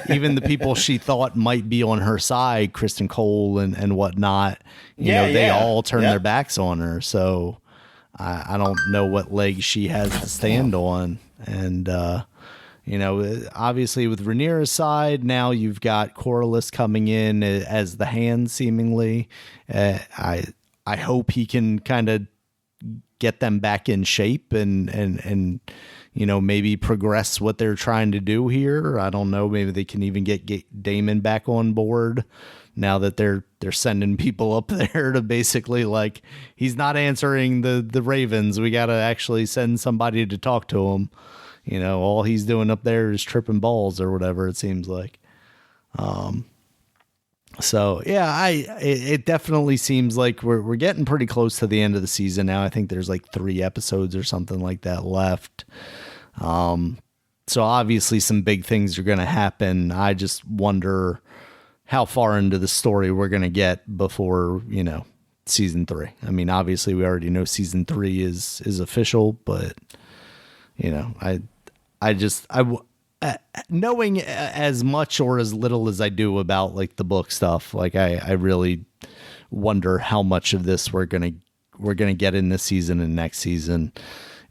even the people she thought might be on her side, Kristen Cole and whatnot, they all turned their backs on her. So I don't know what leg she has to stand on. And, obviously with Rhaenyra's side, now you've got Corlys coming in as the hand, seemingly. I hope he can kind of get them back in shape and maybe progress what they're trying to do here. I don't know. Maybe they can even get Daemon back on board now that they're sending people up there to basically, like, he's not answering the Ravens. We got to actually send somebody to talk to him. All he's doing up there is tripping balls or whatever it seems like. So yeah, it definitely seems like we're getting pretty close to the end of the season now. I think there's like 3 episodes or something like that left. So obviously some big things are going to happen. I just wonder how far into the story we're going to get before, season 3. I mean, obviously we already know season 3 is official, but knowing as much or as little as I do about like the book stuff, like I really wonder how much of this we're gonna we're gonna get in this season and next season.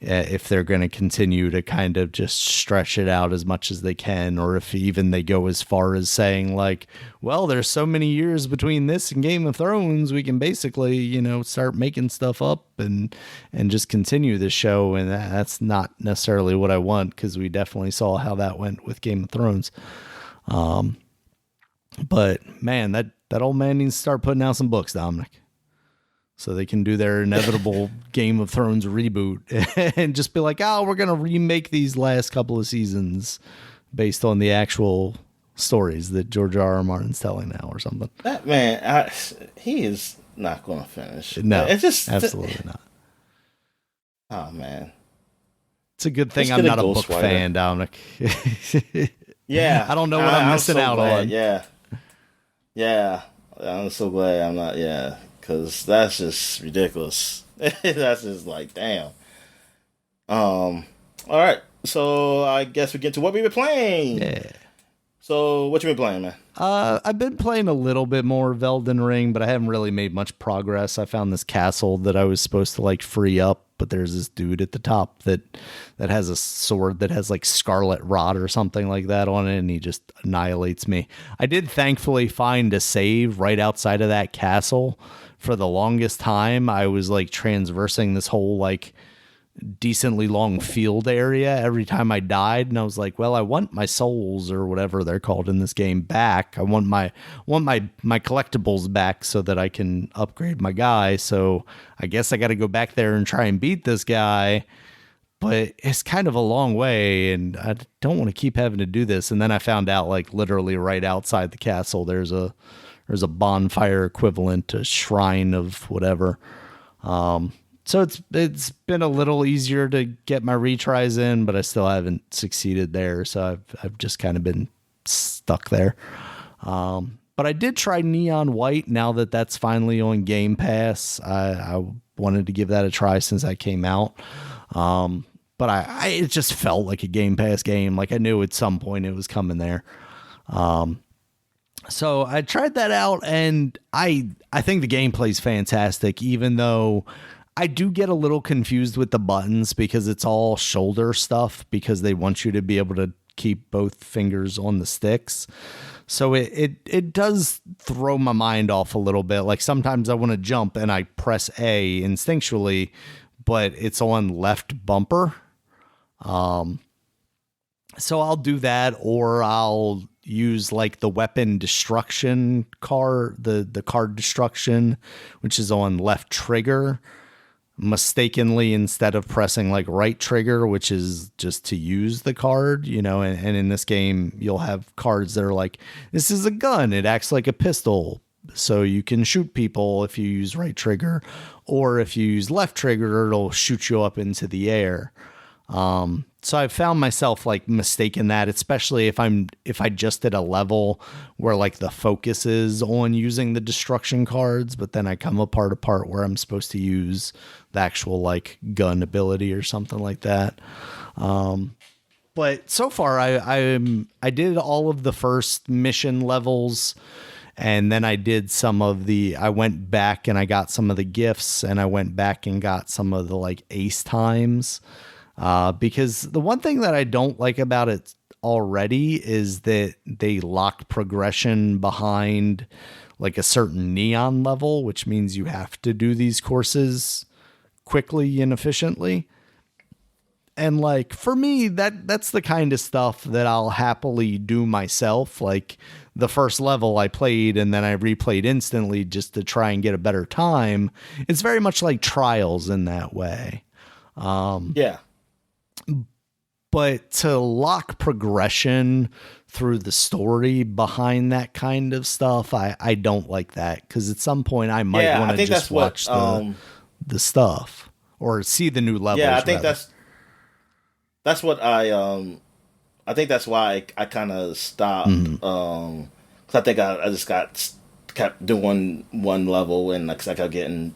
If they're going to continue to kind of just stretch it out as much as they can, or if even they go as far as saying like, well, there's so many years between this and Game of Thrones, we can basically, you know, start making stuff up and just continue the show. And that's not necessarily what I want, because we definitely saw how that went with Game of Thrones. But man, that old man needs to start putting out some books, Dominic, so they can do their inevitable Game of Thrones reboot and just be like, oh, we're going to remake these last couple of seasons based on the actual stories that George R.R. Martin's telling now or something. That man, he is not going to finish. No, it's just absolutely not. Oh, man. It's a good thing I'm not a book fan, Dominic. Yeah. I don't know what I'm missing out on. Yeah. Yeah. I'm so glad I'm not, yeah. Because that's just ridiculous. That's just like, damn. All right. So I guess we get to what we've been playing. Yeah. So what you been playing, man? I've been playing a little bit more of Elden Ring, but I haven't really made much progress. I found this castle that I was supposed to like free up, but there's this dude at the top that has a sword that has like scarlet rot or something like that on it, and he just annihilates me. I did thankfully find a save right outside of that castle. For the longest time, I was like transversing this whole like decently long field area every time I died, and I was like, well, I want my souls or whatever they're called in this game back. I want my collectibles back so that I can upgrade my guy. So I guess I got to go back there and try and beat this guy, but it's kind of a long way, and I don't want to keep having to do this. And then I found out like literally right outside the castle there's a bonfire equivalent, a shrine of whatever. So it's been a little easier to get my retries in, but I still haven't succeeded there. So I've just kind of been stuck there. But I did try Neon White now that that's finally on Game Pass. I wanted to give that a try since that came out. But it just felt like a Game Pass game. Like I knew at some point it was coming there. So I tried that out, and I think the gameplay's fantastic, even though I do get a little confused with the buttons because it's all shoulder stuff because they want you to be able to keep both fingers on the sticks. So it does throw my mind off a little bit. Like sometimes I want to jump and I press A instinctually, but it's on left bumper. So I'll do that, or I'll use like the weapon destruction card, the card destruction, which is on left trigger, mistakenly instead of pressing like right trigger, which is just to use the card, you know. And in this game you'll have cards that are like, this is a gun, it acts like a pistol, so you can shoot people if you use right trigger, or if you use left trigger it'll shoot you up into the air. So I found myself like mistaking that, especially if I just did a level where like the focus is on using the destruction cards, but then I come apart a part where I'm supposed to use the actual like gun ability or something like that. But so far I did all of the first mission levels, and then I went back and I got some of the gifts, and I went back and got some of the like ace times. Because the one thing that I don't like about it already is that they locked progression behind like a certain neon level, which means you have to do these courses quickly and efficiently. And like, for me, that's the kind of stuff that I'll happily do myself. Like the first level I played and then I replayed instantly just to try and get a better time. It's very much like Trials in that way. Yeah. But to lock progression through the story behind that kind of stuff, I don't like that, because at some point I might want to just watch the stuff or see the new levels. Yeah, I think that's what I think that's why I kind of stopped. Cause I think I just kept doing one level, and like I kept getting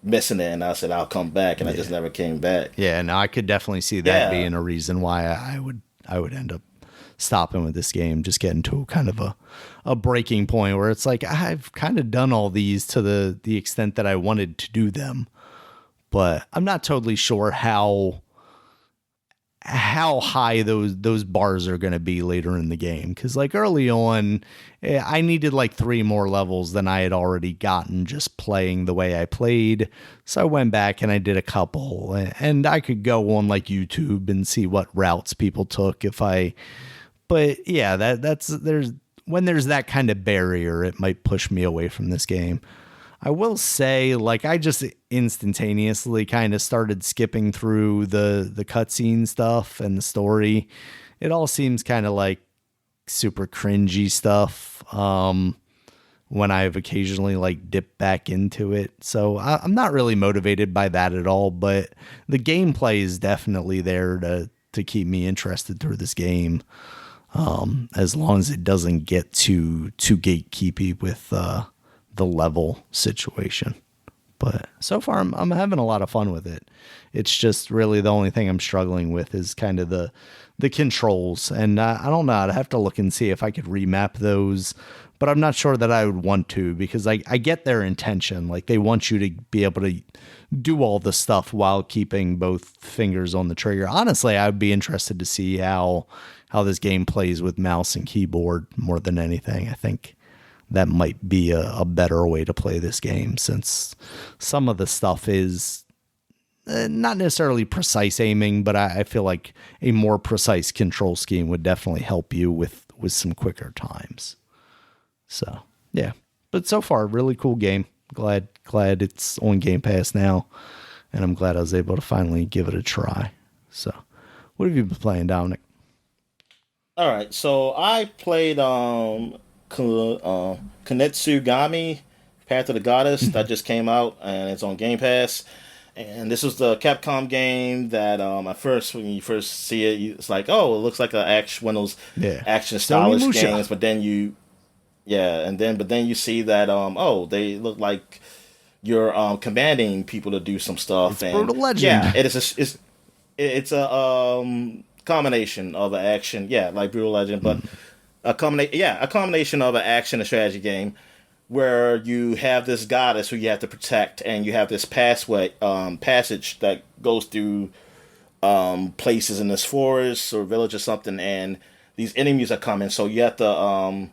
missing it, and I said I'll come back, and I just never came back. Yeah, no, I could definitely see that being a reason why I would end up stopping with this game, just getting to kind of a breaking point where it's like I've kind of done all these to the extent that I wanted to do them. but I'm not totally sure how high those bars are going to be later in the game, because like early on I needed like 3 more levels than I had already gotten just playing the way I played. So I went back and I did a couple, and I could go on like YouTube and see what routes people took but yeah, there's that kind of barrier, it might push me away from this game. I will say, like, I just instantaneously kind of started skipping through the cutscene stuff and the story. It all seems kind of like super cringy stuff when I've occasionally like dipped back into it. So I'm not really motivated by that at all, but the gameplay is definitely there to keep me interested through this game, as long as it doesn't get too gatekeepy with the level situation. But so far I'm having a lot of fun with it. It's just really the only thing I'm struggling with is kind of the controls, and I don't know, I'd have to look and see if I could remap those, but I'm not sure that I would want to, because I get their intention. Like, they want you to be able to do all the stuff while keeping both fingers on the trigger. Honestly, I would be interested to see how this game plays with mouse and keyboard more than anything. I think that might be a better way to play this game, since some of the stuff is not necessarily precise aiming, but I feel like a more precise control scheme would definitely help you with some quicker times. So, yeah. But so far, really cool game. Glad it's on Game Pass now, and I'm glad I was able to finally give it a try. So, what have you been playing, Dominic? All right, so I played Kunitsu-Gami, Path of the Goddess, that just came out, and it's on Game Pass. And this was the Capcom game that at first, when you first see it, it's like, oh, it looks like one of those action stylish games. But then but then you see that oh, they look like you're commanding people to do some stuff. It's Brutal Legend. Yeah, it's a combination of an action, like Brutal Legend, but a combination of an action and strategy game, where you have this goddess who you have to protect, and you have this passage that goes through places in this forest or village or something, and these enemies are coming. So you have to,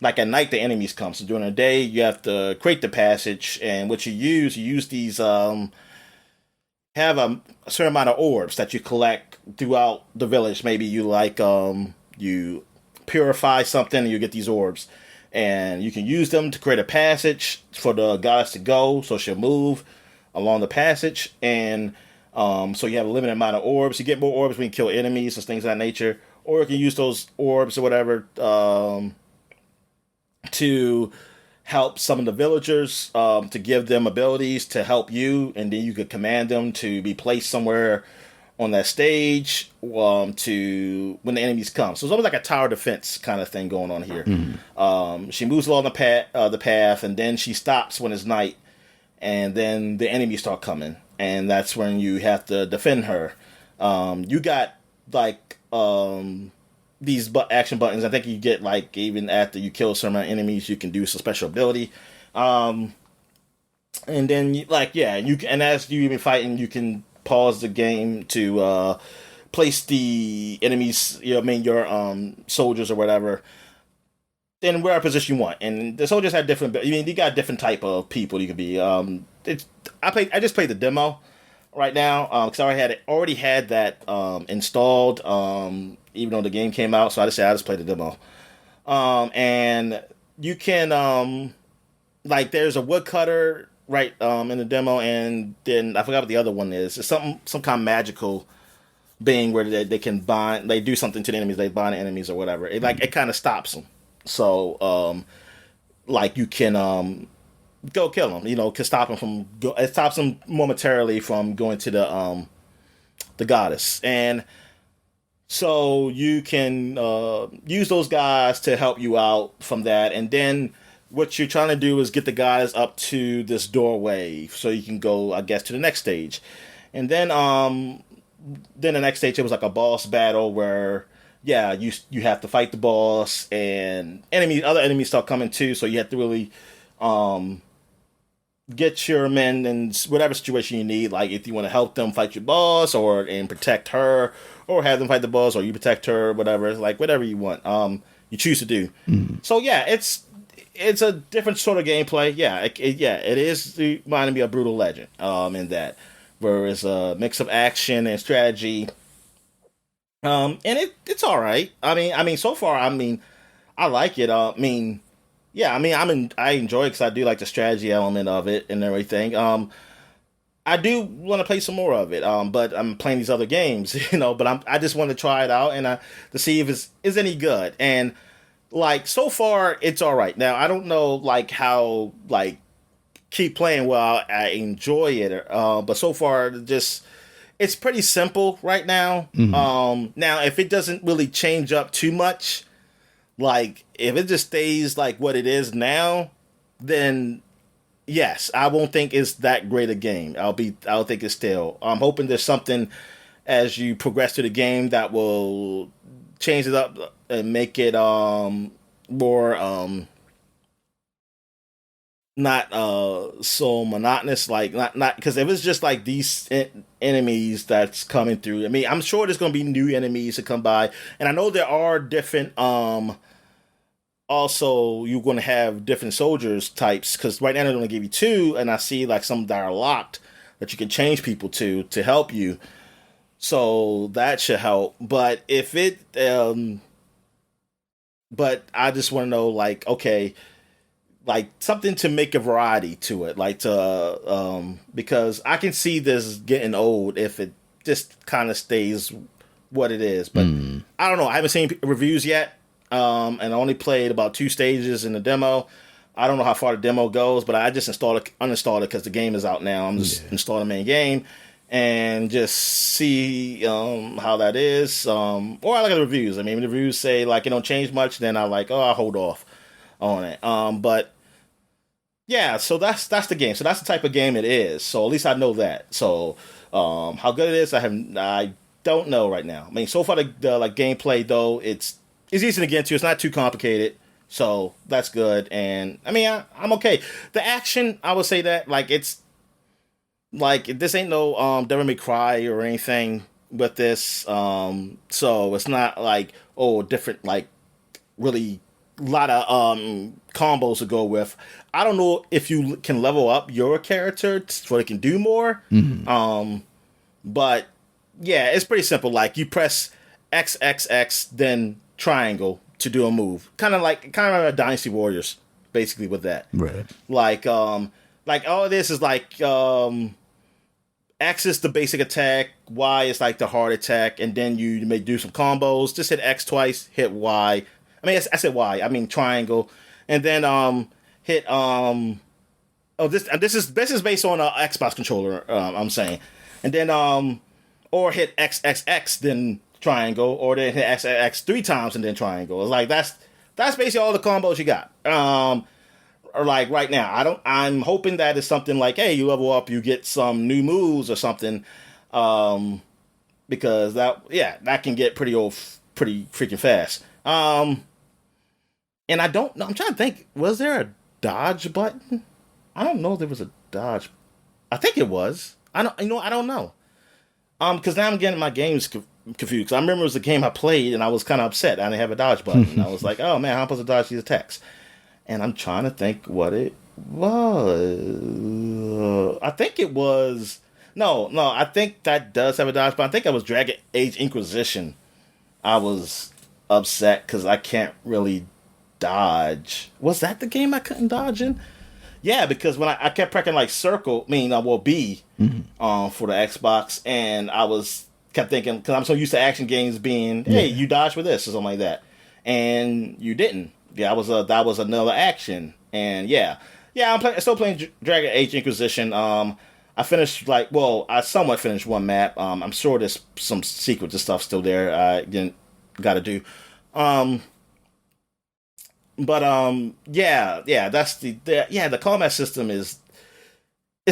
like at night, the enemies come. So during the day, you have to create the passage, and what you use these, have a certain amount of orbs that you collect throughout the village. Maybe you you purify something and you get these orbs, and you can use them to create a passage for the goddess to go, so she'll move along the passage. And so you have a limited amount of orbs. You get more orbs when you kill enemies and things of that nature, or you can use those orbs or whatever to help some of the villagers, to give them abilities to help you, and then you could command them to be placed somewhere on that stage to when the enemies come. So it's almost like a tower defense kind of thing going on here. She moves along the path, and then she stops when it's night, and then the enemies start coming, and that's when you have to defend her. You got like these action buttons. I think you get like, even after you kill some enemies, you can do some special ability. And then and as you even fighting, you can pause the game to place the enemies, your soldiers or whatever, in whatever position you want. And the soldiers have different. You got different type of people you can be. I just played the demo right now because I already had that installed. Even though the game came out, so I just played the demo. And you can there's a woodcutter right in the demo, and then I forgot what the other one is. It's some kind of magical being where they can bind. They do something to the enemies. They bind the enemies or whatever. It kind of stops them. So you can go kill them. Can stop them from. It stops them momentarily from going to the goddess. And so you can use those guys to help you out from that. And then what you're trying to do is get the guys up to this doorway so you can go, I guess, to the next stage. And then the next stage, it was like a boss battle where, you have to fight the boss, and other enemies start coming too. So you have to really get your men in whatever situation you need. Like if you want to help them fight your boss, or and protect her, or have them fight the boss, or you protect her, whatever. It's like whatever you want. You choose to do. So yeah, it's a different sort of gameplay. Yeah, it is reminding me of Brutal Legend. In that, where it's a mix of action and strategy. And it's all right. I mean, so far, I like it. Yeah, I enjoy it because I do like the strategy element of it and everything. I do want to play some more of it. But I'm playing these other games, But I just want to try it out and to see if it's any good. And like so far, it's all right. Now I don't know like how like keep playing while I enjoy it. But so far, just it's pretty simple right now. Now if it doesn't really change up too much. Like, if it just stays like what it is now, then yes, I won't think it's that great a game. I'll think it's still. I'm hoping there's something as you progress through the game that will change it up and make it more not so monotonous. Like not because if it's just like these enemies that's coming through. I mean, I'm sure there's gonna be new enemies to come by, and I know there are different also you're going to have different soldiers types because right now they're going to give you two, and I see like some that are locked that you can change people to help you, so that should help. But if it but I just want to know like, okay, like something to make a variety to it, like to because I can see this getting old if it just kind of stays what it is. But I don't know, I haven't seen reviews yet. And I only played about 2 stages in the demo. I don't know how far the demo goes, but I just uninstalled it because the game is out now. I'm just installing the main game and just see how that is. Or I look at the reviews. I mean, if the reviews say like it don't change much, then I like, I'll hold off on it. But yeah, so that's the game. So that's the type of game it is. So at least I know that. So how good it is, I don't know right now. I mean, so far the like gameplay though, it's easy to get into. It's not too complicated, so that's good. And I mean, I'm okay. The action, I would say that like it's like this ain't no Devil May Cry or anything with this. So it's not like different like really lot of combos to go with. I don't know if you can level up your character so it can do more. But yeah, it's pretty simple. Like you press XXX then triangle to do a move, kind of like a Dynasty Warriors, basically with that. Right. Like all of this is like X is the basic attack, Y is like the hard attack, and then you may do some combos. Just hit X twice, hit Y. I mean, I said Y. I mean triangle, and then hit this is based on an Xbox controller. I'm saying, and then or hit XXX then triangle, or then hit X 3 times and then triangle. It's like that's basically all the combos you got. Or like right now, I'm hoping that it's something like, hey, you level up, you get some new moves or something, because that can get pretty freaking fast. And I don't know. I'm trying to think. Was there a dodge button? I don't know if there was a dodge. I think it was. I don't know. Because now I'm getting my games confused. I remember it was a game I played and I was kind of upset. I didn't have a dodge button. I was like, oh man, how am I supposed to dodge these attacks? And I'm trying to think what it was. I think it was no. I think that does have a dodge button. I think I was Dragon Age Inquisition. I was upset because I can't really dodge. Was that the game I couldn't dodge in? Yeah, because when I kept pressing like circle, B, for the Xbox, and I kept thinking, because I'm so used to action games being, hey, you dodge for this or something like that, and you didn't. Yeah, that was another action, and I'm still playing Dragon Age Inquisition. I finished I somewhat finished one map. I'm sure there's some secrets and stuff still there. I didn't got to do. But that's the combat system is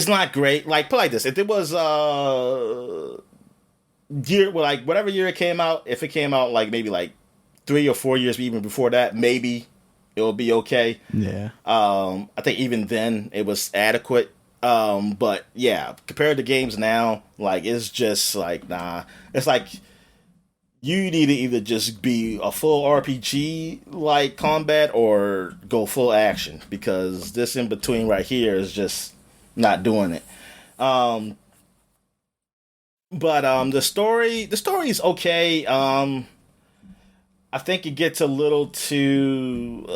not great. Like put it like this, if it was whatever year it came out, if it came out like maybe like 3 or 4 years even before that, maybe it will be okay. Yeah. I think even then it was adequate. But yeah, compared to games now, like it's just like nah. It's like you need to either just be a full RPG like combat or go full action, because this in between right here is just not doing it. Um, but the story is okay. I think it gets a little too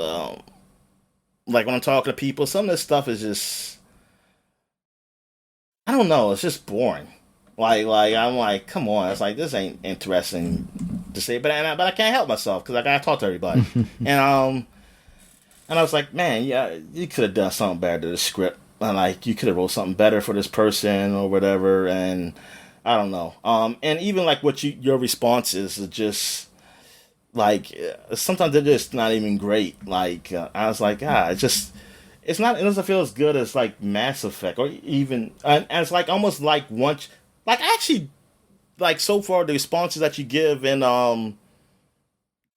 like when I'm talking to people, some of this stuff is just I don't know, it's just boring. Like I'm like, come on, it's like this ain't interesting to say, but I can't help myself because I gotta talk to everybody, and I was like, man, yeah, you could have done something better to the script, and like you could have wrote something better for this person or whatever, and I don't know, and even like what your responses are just like sometimes they're just not even great. Like I was like, it's not. It doesn't feel as good as like Mass Effect or even, and it's like almost like once, like actually, like so far the responses that you give in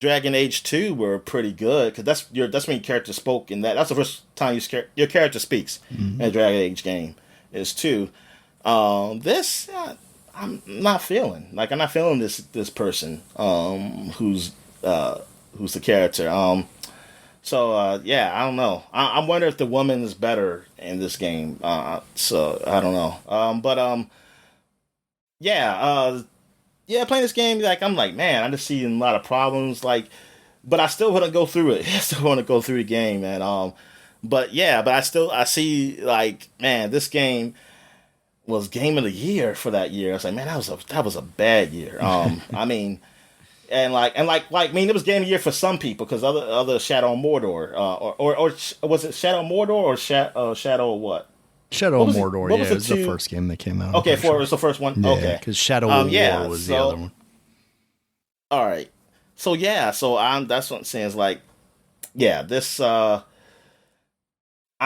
Dragon Age 2 were pretty good, because that's when your character spoke in that. That's the first time your character speaks in a Dragon Age game is 2. This I'm not feeling. Like I'm not feeling this person who's the character. So yeah, I don't know. I'm wondering if the woman is better in this game. So I don't know. Yeah, yeah, playing this game, like I'm like, man, I'm just seeing a lot of problems. Like, but I still want to go through it. I still want to go through the game, and but yeah, but I see like, man, this game was game of the year for that year. I was like, man, that was a bad year. I mean. I mean, it was game of the year for some people because other Shadow of Mordor, or was it Shadow of Mordor or Shadow of what? Shadow of Mordor, yeah, it was the first game that came out. Okay, it was the first one. Yeah, okay, because Shadow of War was the other one. All right, so yeah, that's what I'm saying is like, yeah, this. I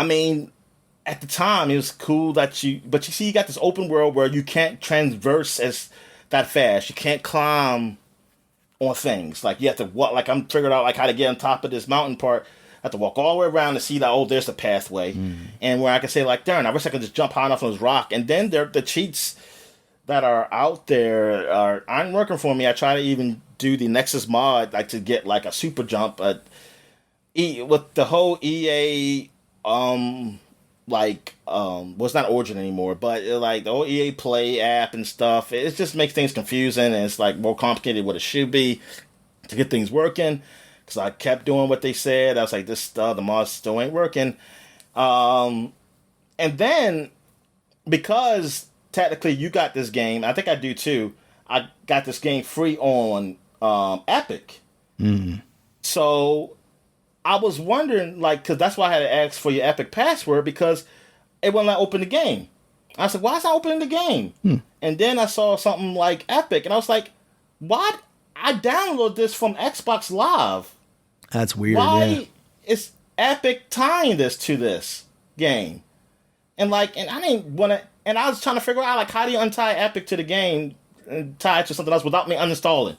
mean, at the time it was cool but you see, you got this open world where you can't transverse as that fast. You can't climb on things. Like you have to walk, like I'm figured out like how to get on top of this mountain part. I have to walk all the way around to see that, oh, there's the pathway. And where I can say like, darn, I wish I could just jump high enough on this rock. And then the cheats that are out there aren't working for me. I try to even do the Nexus mod like to get like a super jump, but with the whole EA well, it's not Origin anymore, but like the whole EA Play app and stuff, it just makes things confusing, and it's like more complicated what it should be to get things working. Because I kept doing what they said, I was like, this stuff, the mods still ain't working. And then because technically you got this game, I think I do too. I got this game free on Epic, so I was wondering, like, because that's why I had to ask for your Epic password, because it wouldn't let open the game. I said, why is it opening the game? And then I saw something like Epic, and I was like, why? I downloaded this from Xbox Live. That's weird. Why is Epic tying this to this game? And I didn't want to, and I was trying to figure out, like, how do you untie Epic to the game and tie it to something else without me uninstalling?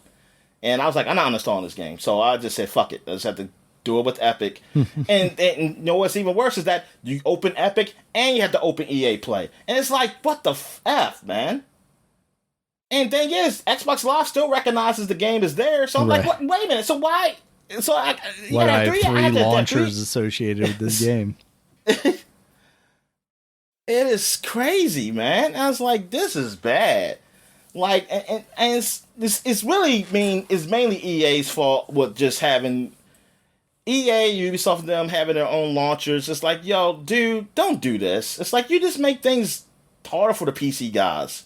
And I was like, I'm not uninstalling this game. So I just said, fuck it. I just have to do it with Epic. and you know what's even worse is that you open Epic and you have to open EA Play. And it's like, what the F, man? And thing is, Xbox Live still recognizes the game is there. So I'm like, what? Wait a minute. So why? So I have three launchers associated with this game. It is crazy, man. I was like, this is bad. Like, and it's really it's mainly EA's fault with just having EA, Ubisoft, and them having their own launchers. It's like, yo, dude, don't do this. It's like you just make things harder for the PC guys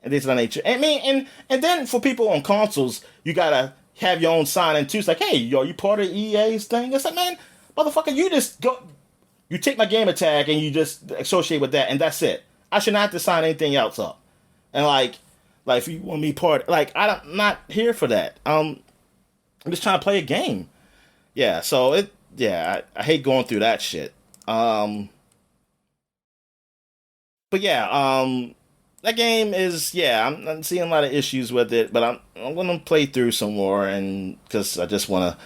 and things of that nature. I mean, and then for people on consoles, you gotta have your own sign-in too. It's like, hey, yo, you part of EA's thing? It's like, man, motherfucker, you just go, you take my gamer tag and you just associate with that, and that's it. I should not have to sign anything else up. And like if you want me part, like I'm not here for that. I'm just trying to play a game. Yeah, so I hate going through that shit. But yeah, that game is, I'm seeing a lot of issues with it, but I'm gonna play through some more, and because I definitely want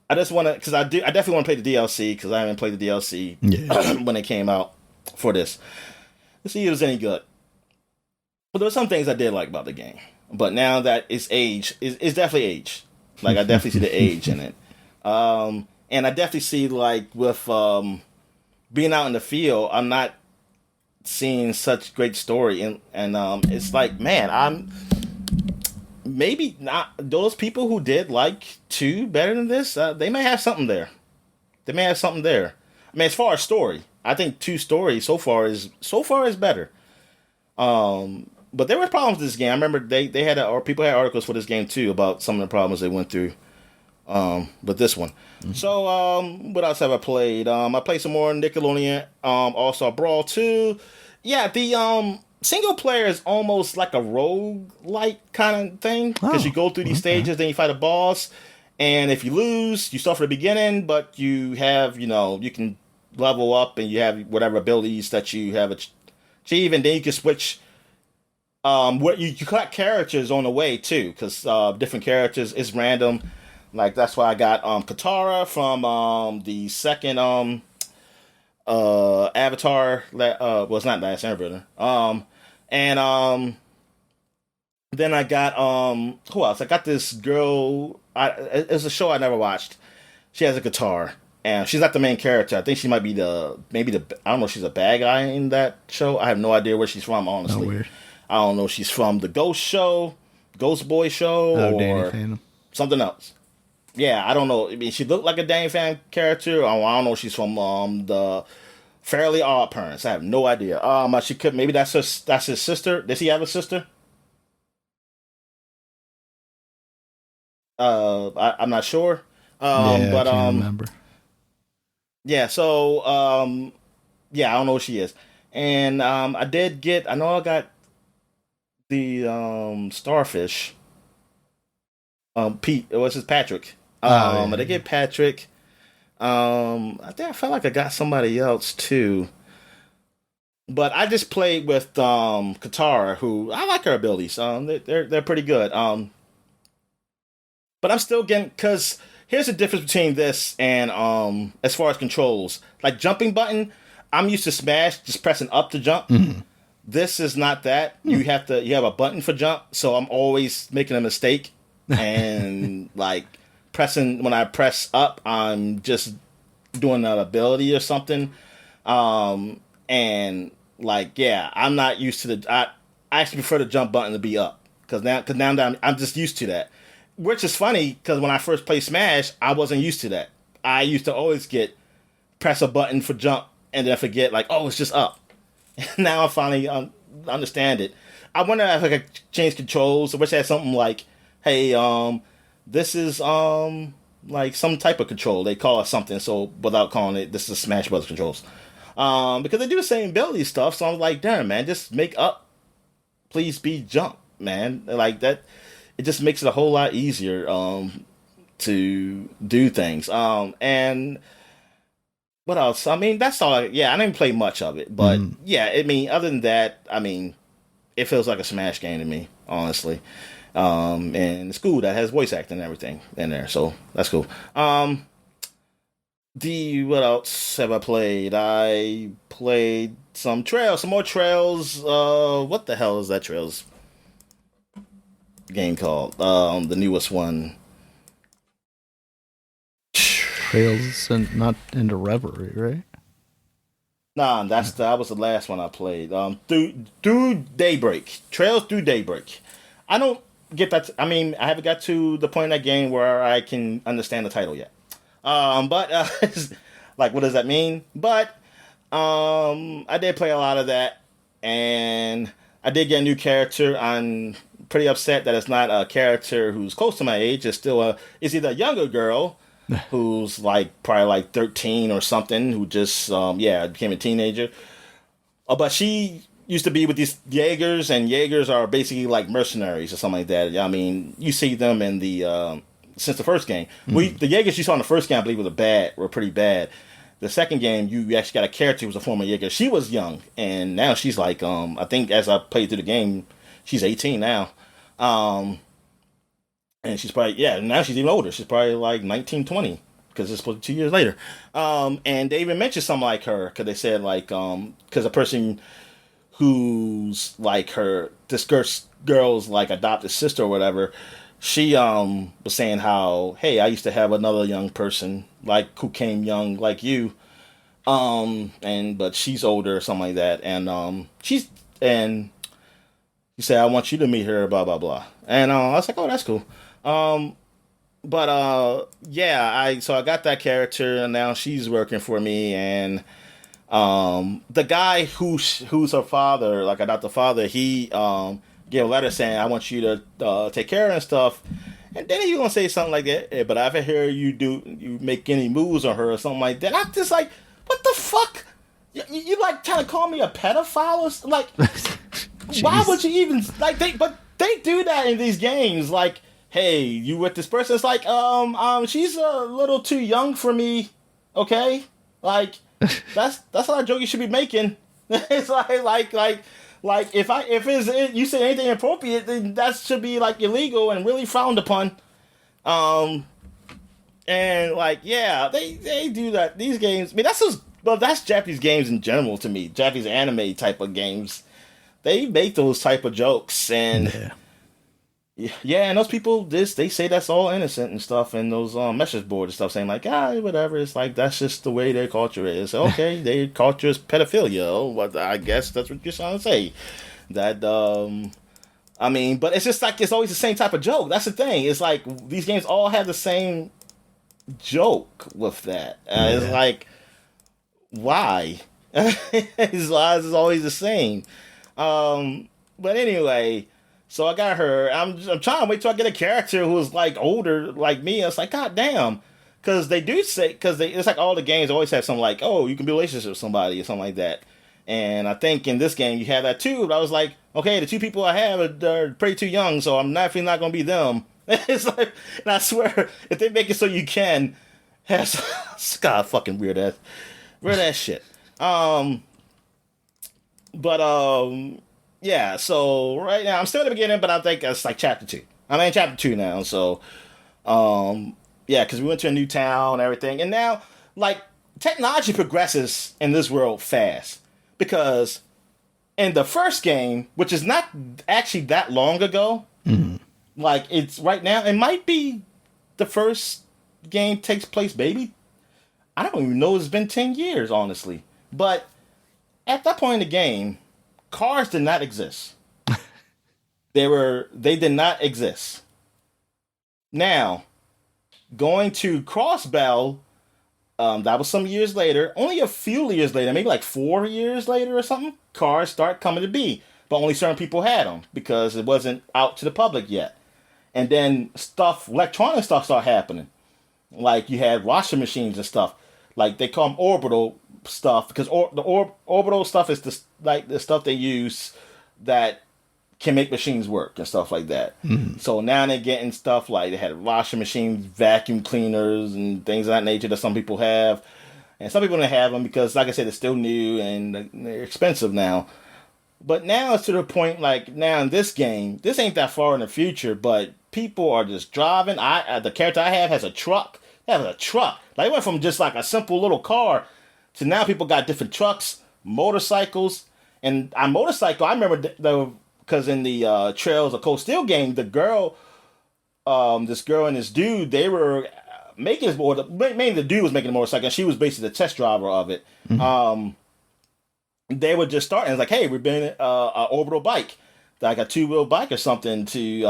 to play the DLC, because I haven't played the DLC when it came out. for this to see if it was any good. But there were some things I did like about the game. But now that it's age, it's definitely age. Like, I definitely see the age in it. And I definitely see, like, with being out in the field, I'm not seeing such great story. And it's like, man, I'm maybe not those people who did like 2 better than this. They may have something there. I mean, as far as story, I think 2 stories so far is better. But there were problems with this game. I remember they had or people had articles for this game too about some of the problems they went through. But this one. Mm-hmm. So what else have I played? I played some more Nickelodeon All-Star Brawl 2. Yeah, the single player is almost like a rogue-like kind of thing because you go through these stages, then you fight a boss, and if you lose, you start from the beginning, but you have, you can level up and you have whatever abilities that you have achieved, and then you can switch. What you collect characters on the way too, because different characters is random. Like that's why I got Katara from the second Avatar. Well, it's not Last Airbender. And then I got who else? I got this girl. It's a show I never watched. She has a guitar, and she's not the main character. I think she might be maybe I don't know if she's a bad guy in that show. I have no idea where she's from, honestly. Oh, weird. I don't know if she's from the Ghost Boy show, or something else. Yeah, I don't know. I mean, she looked like a Danny Phantom character. I don't know if she's from the Fairly Odd Parents. I have no idea. She could, maybe that's his sister. Does he have a sister? I'm not sure. I can't remember. Yeah, so yeah, I don't know who she is. And I know I got the Starfish. Pete, what's his Patrick? I did get Patrick. I think I felt like I got somebody else too. But I just played with Katara, who I like her abilities. They're pretty good. But I'm still getting, because here's the difference between this and as far as controls, like jumping button, I'm used to smash, just pressing up to jump. Mm-hmm. This is not that. You have a button for jump, so I'm always making a mistake. And like when I press up, I'm just doing an ability or something. And like, yeah, I'm not used to I actually prefer the jump button to be up, because now I'm just used to that. Which is funny, because when I first played Smash, I wasn't used to that. I used to always press a button for jump and then forget, like, oh, it's just up. Now I finally understand it. I wonder if I could change controls. I wish I had something like, hey, this is like some type of control. They call it something, so without calling it, this is Smash Brothers controls. Because they do the same ability stuff, so I'm like, damn, man, just make up. Please be jump, man. Like that. It just makes it a whole lot easier to do things. And what else? I mean, that's all. I didn't play much of it, but yeah, I mean, other than that, I mean, it feels like a Smash game to me, honestly. And it's cool that has voice acting and everything in there, so that's cool. What else have I played? I played some more Trails. What the hell is that Trails game called? The newest one. Trails and not into Reverie, right? Nah, that was the last one I played. Through Daybreak. Trails Through Daybreak. I don't get that. I mean, I haven't got to the point in that game where I can understand the title yet. But like, what does that mean? But I did play a lot of that, and I did get a new character. I'm pretty upset that it's not a character who's close to my age. It's still it's either a younger girl who's like probably like 13 or something, who just became a teenager. But she used to be with these Jaegers, and Jaegers are basically like mercenaries or something like that. I mean, you see them in the since the first game. The Jaegers you saw in the first game, I believe, were pretty bad. The second game, you actually got a character who was a former Jaeger. She was young, and now she's like, I think as I played through the game, she's 18 now. And she's probably, now she's even older. She's probably like 19, 20. because it's supposed to be 2 years later. And they even mentioned something like her, because they said like because a person who's like this girl's like adopted sister or whatever, she was saying how, hey, I used to have another young person like who came young like you, but she's older or something like that, and he said, I want you to meet her, blah blah blah, and I was like, oh, that's cool. Yeah, I got that character, and now she's working for me, and the guy who's her father, like adopted father, he gave a letter saying, I want you to take care of her and stuff. And then he's gonna say something like that, hey, but if I hear you make any moves on her or something like that, I'm just like, what the fuck? You like trying to call me a pedophile or like? Why would you even like they do that in these games? Like, hey, you with this person? It's like, she's a little too young for me. Okay, like that's not a joke you should be making. It's like if you say anything inappropriate, then that should be like illegal and really frowned upon. And like, yeah, they do that. These games, I mean, that's Japanese games in general to me. Japanese anime type of games, they make those type of jokes, and yeah, and those people, they say that's all innocent and stuff, and those message boards and stuff saying like, whatever. It's like that's just the way their culture is. Okay, their culture is pedophilia. But I guess that's what you're trying to say. That I mean, but it's just like it's always the same type of joke. That's the thing. It's like these games all have the same joke with that. It's like, why? It's always the same. But anyway, so I got her. I'm trying to wait till I get a character who's like older like me. It's like, god damn, because they do say, it's like all the games always have something like, oh, you can be in a relationship with somebody or something like that. And I think in this game you have that too. But I was like, okay, the two people I have are pretty too young, so I'm definitely not going to be them. It's like, and I swear, if they make it so you can, it's God fucking weird ass shit. Yeah. So right now I'm still at the beginning, but I think it's like chapter 2. I'm in chapter 2 now. So, yeah, because we went to a new town and everything, and now like technology progresses in this world fast because in the first game, which is not actually that long ago. Mm-hmm. Like, it's right now, it might be the first game takes place, maybe. I don't even know, it's been 10 years, honestly. But at that point in the game, cars did not exist. They did not exist. Now, going to Crossbell, that was some years later, only a few years later, maybe like 4 years later or something, cars start coming to be. But only certain people had them because it wasn't out to the public yet. And then electronic stuff started happening. Like you had washing machines and stuff. Like they call them orbital stuff because the orbital stuff is the stuff they use that can make machines work and stuff like that. Mm-hmm. So now they're getting stuff like they had washing machines, vacuum cleaners, and things of that nature that some people have. And some people don't have them because, like I said, it's still new and they're expensive now. But now it's to the point, like, now in this game, this ain't that far in the future, but people are just driving. The character I have has a truck. They have a truck. Like, it went from just like a simple little car to now people got different trucks, motorcycles. And a motorcycle, I remember because in the Trails of Cold Steel game, this girl and this dude, they were making this board. Mainly the dude was making the motorcycle, and she was basically the test driver of it. Mm-hmm. They were just starting. It's like, hey, we're building an orbital bike, like a 2-wheel bike or something to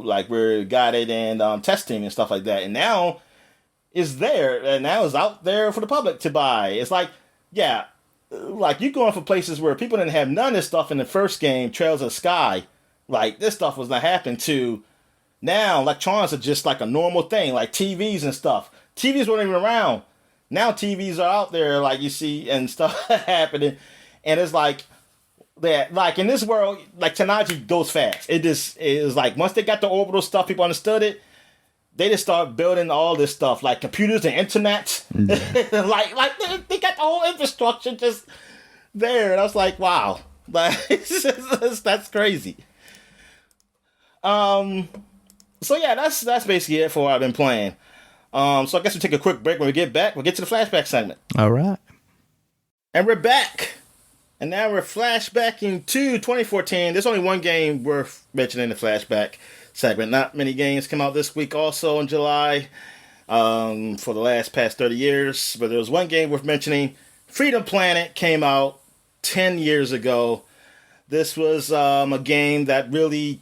like we're guided and testing and stuff like that. And now it's there, and now it's out there for the public to buy. It's like, yeah, like you going for places where people didn't have none of this stuff in the first game, Trails of the Sky. Like this stuff was not happening to. Now electronics are just like a normal thing, like TVs and stuff. TVs weren't even around. Now TVs are out there, like you see, and stuff happening. And it's like that, like in this world, like technology goes fast. It is like once they got the orbital stuff, people understood it. They just start building all this stuff, like computers and internet. Yeah. like they got the whole infrastructure just there, and I was like, wow, like that's crazy. So yeah, that's basically it for what I've been playing. So I guess we'll take a quick break. When we get back, we'll get to the flashback segment. All right. And we're back. And now we're flashbacking to 2014. There's only one game worth mentioning in the flashback segment. Not many games come out this week also in July for the past 30 years. But there was one game worth mentioning. Freedom Planet came out 10 years ago. This was a game that really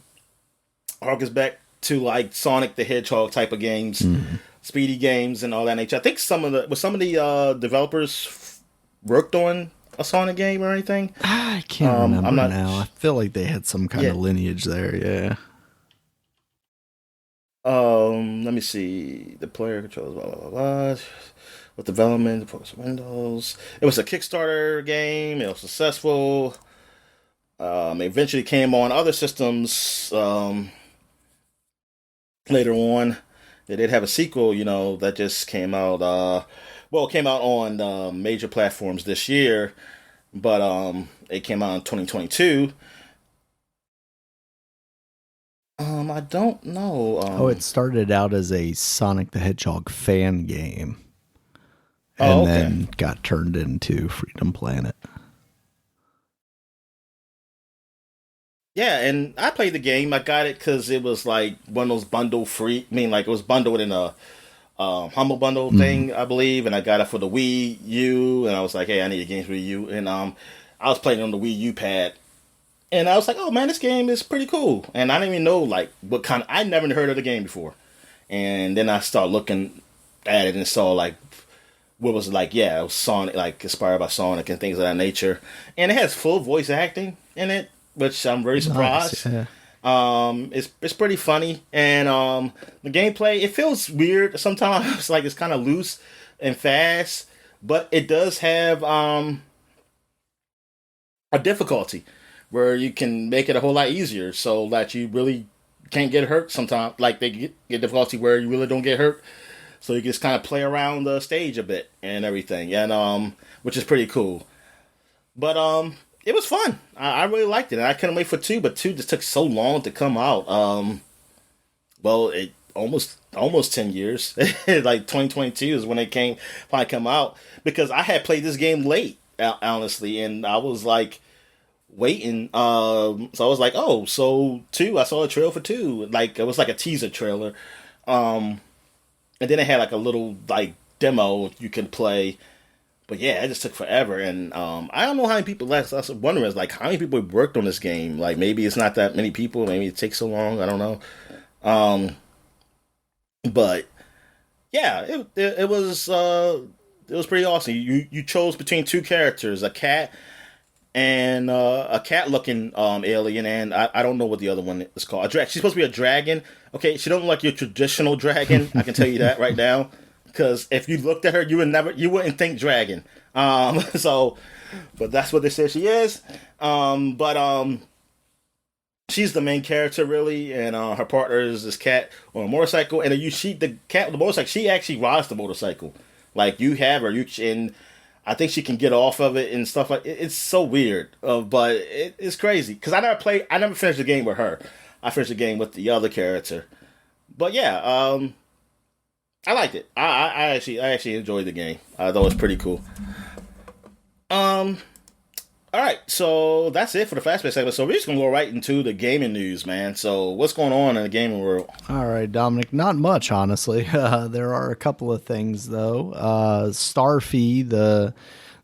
harkens back to like Sonic the Hedgehog type of games, speedy games and all that nature. I think some of the developers worked on a Sonic game or anything. I can't remember now. I feel like they had some kind of lineage there. Yeah. Let me see. The player controls blah blah blah blah. With development, focus on Windows. It was a Kickstarter game. It was successful. It eventually came on other systems later on. They did have a sequel, that just came out. It came out on major platforms this year, but it came out in 2022. I don't know. It started out as a Sonic the Hedgehog fan game. And then got turned into Freedom Planet. Yeah, and I played the game. I got it because it was like one of those bundle free. I mean, like it was bundled in a Humble Bundle thing, I believe. And I got it for the Wii U. And I was like, hey, I need a game for Wii U. And I was playing on the Wii U pad. And I was like, oh man, this game is pretty cool. And I didn't even know like what kind of. I never heard of the game before. And then I started looking at it and saw like. What was like, it was Sonic, like inspired by Sonic and things of that nature. And it has full voice acting in it, which I'm very surprised. Nice, yeah. It's pretty funny. And the gameplay, it feels weird sometimes, like it's kind of loose and fast, but it does have a difficulty where you can make it a whole lot easier so that you really can't get hurt sometimes. Like they get difficulty where you really don't get hurt. So you can just kind of play around the stage a bit and everything, and which is pretty cool. But it was fun. I really liked it. And I couldn't wait for 2, but 2 just took so long to come out. It almost 10 years. Like 2022 is when it finally come out, because I had played this game late, honestly, and I was like waiting. So I was like, oh, so 2. I saw a trailer for 2. Like it was like a teaser trailer. And then it had like a little like demo you can play, but yeah, it just took forever. And I don't know how many people. I was wondering, like, how many people worked on this game? Like maybe it's not that many people. Maybe it takes so long. I don't know. But yeah, it was pretty awesome. You chose between 2 characters, a cat and a cat-looking alien, and I don't know what the other one is called. She's supposed to be a dragon. Okay, she don't look like your traditional dragon. I can tell you that right now, because if you looked at her, you wouldn't think dragon. But that's what they said she is. She's the main character really, and her partner is this cat on a motorcycle, and the cat with the motorcycle, she actually rides the motorcycle. Like you have her, and I think she can get off of it and stuff like it. It's so weird, but it's crazy because I never finished the game with her. I finished the game with the other character, but yeah, I liked it. I actually enjoyed the game. I thought it was pretty cool. All right, so that's it for the flashback segment. So we're just gonna go right into the gaming news, man. So what's going on in the gaming world? All right, Dominic. Not much, honestly. There are a couple of things though. Starfy,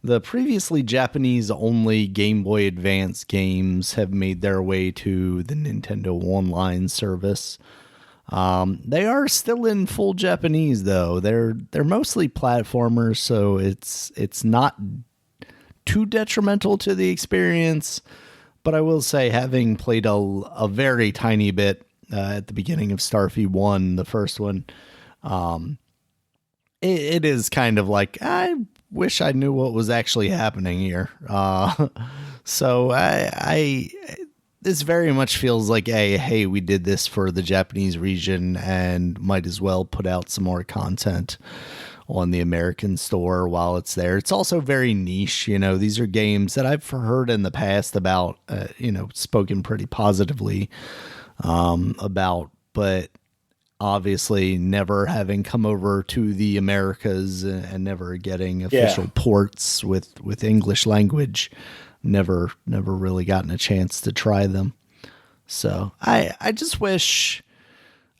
the previously Japanese-only Game Boy Advance games have made their way to the Nintendo Online service. They are still in full Japanese though. They're mostly platformers, so it's not too detrimental to the experience, but I will say, having played a very tiny bit at the beginning of Starfy 1, the first one, it is kind of like, I wish I knew what was actually happening here. So this very much feels like, hey, we did this for the Japanese region and might as well put out some more content on the American store while it's there. It's also very niche. These are games that I've heard in the past about, spoken pretty positively about, but obviously never having come over to the Americas and never getting official ports with English language, never really gotten a chance to try them. So I just wish,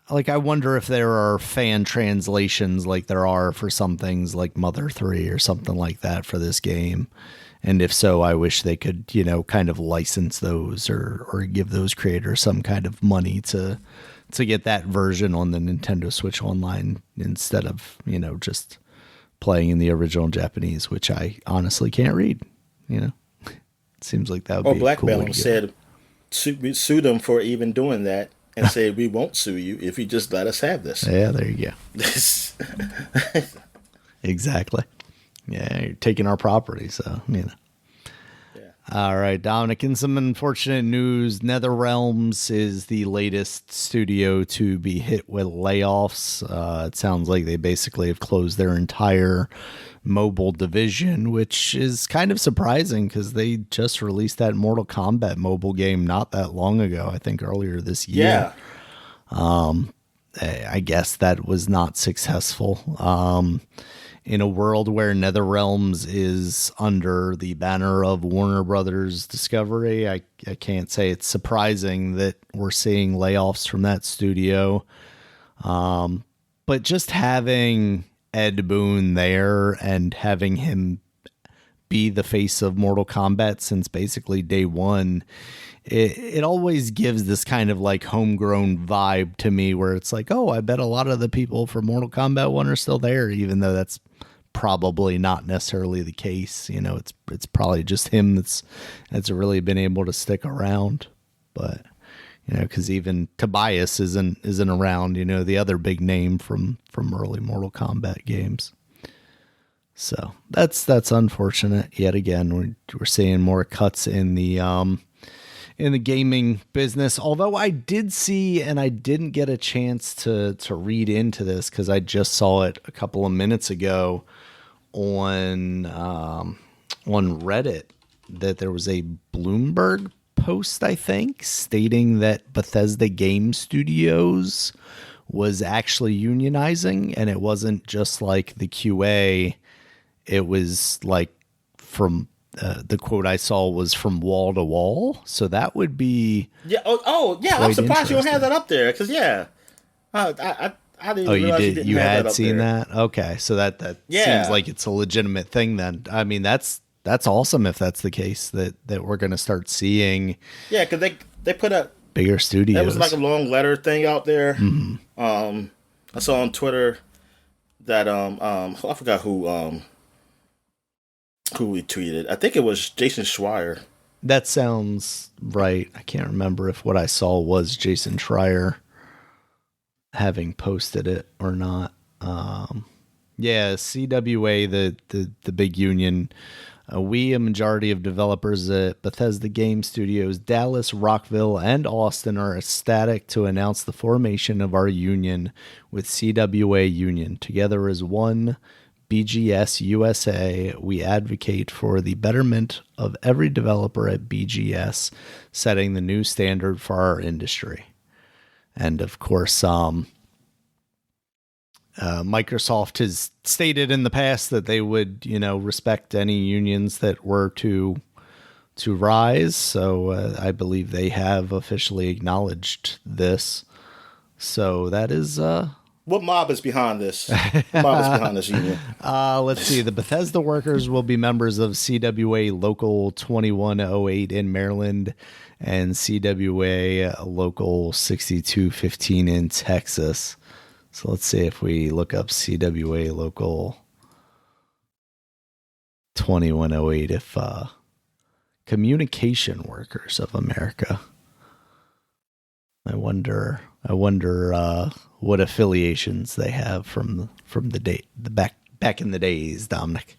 like, I wonder if there are fan translations like there are for some things like Mother 3 or something like that for this game. And if so, I wish they could, kind of license those or give those creators some kind of money to get that version on the Nintendo Switch Online instead of, just playing in the original Japanese, which I honestly can't read. It seems like that would be Black cool. Bell said sue them for even doing that and said, we won't sue you if you just let us have this. Yeah, there you go. Exactly. Yeah, you're taking our property, so, Yeah. All right, Dominic, in some unfortunate news, NetherRealms is the latest studio to be hit with layoffs. It sounds like they basically have closed their entire mobile division, which is kind of surprising because they just released that Mortal Kombat mobile game not that long ago, I think earlier this year. Yeah. I guess that was not successful. In a world where NetherRealms is under the banner of Warner Brothers Discovery, I can't say it's surprising that we're seeing layoffs from that studio. But just having Ed Boon there and having him be the face of Mortal Kombat since basically day one, it always gives this kind of like homegrown vibe to me where it's like, oh, I bet a lot of the people for Mortal Kombat 1 are still there, even though that's probably not necessarily the case. It's probably just him that's really been able to stick around. But because even Tobias isn't around, the other big name from early Mortal Kombat games. So that's unfortunate. Yet again, we're seeing more cuts in the gaming business. Although I did see, and I didn't get a chance to read into this because I just saw it a couple of minutes ago on Reddit, that there was a Bloomberg post, I think, stating that Bethesda Game Studios was actually unionizing, and it wasn't just like the QA. It was like from the quote I saw was from wall to wall. So that would be yeah. I'm surprised you don't have that up there because I didn't realize you had that seen there. that? Okay, so that seems like it's a legitimate thing then. I mean, that's awesome if that's the case, that we're going to start seeing. Yeah, because they put a bigger studios. That was like a long letter thing out there. Mm-hmm. I saw on Twitter that I forgot who retweeted. I think it was Jason Schreier. That sounds right. I can't remember if what I saw was Jason Schreier having posted it or not. Yeah, CWA, the big union. We, a majority of developers at Bethesda Game Studios, Dallas, Rockville, and Austin, are ecstatic to announce the formation of our union with CWA Union. Together as one BGS USA, we advocate for the betterment of every developer at BGS, setting the new standard for our industry. And of course, Microsoft has stated in the past that they would, respect any unions that were to rise. So I believe they have officially acknowledged this. So that is what mob is behind this? What mob is behind this union? Let's see. The Bethesda workers will be members of CWA Local 2108 in Maryland and CWA Local 6215 in Texas. So let's see if we look up CWA Local 2108, if Communication Workers of America. I wonder what affiliations they have from the back in the days, Dominic.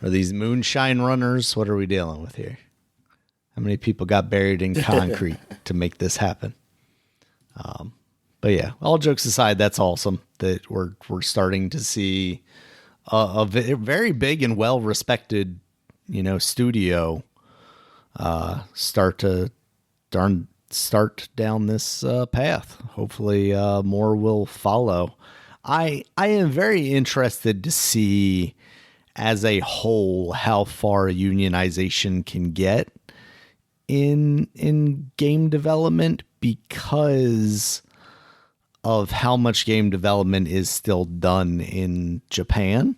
Are these moonshine runners? What are we dealing with here? How many people got buried in concrete to make this happen? But yeah, all jokes aside, that's awesome that we're starting to see a very big and well respected, studio start to start down this path. Hopefully, more will follow. I am very interested to see, as a whole, how far unionization can get in game development, because of how much game development is still done in Japan,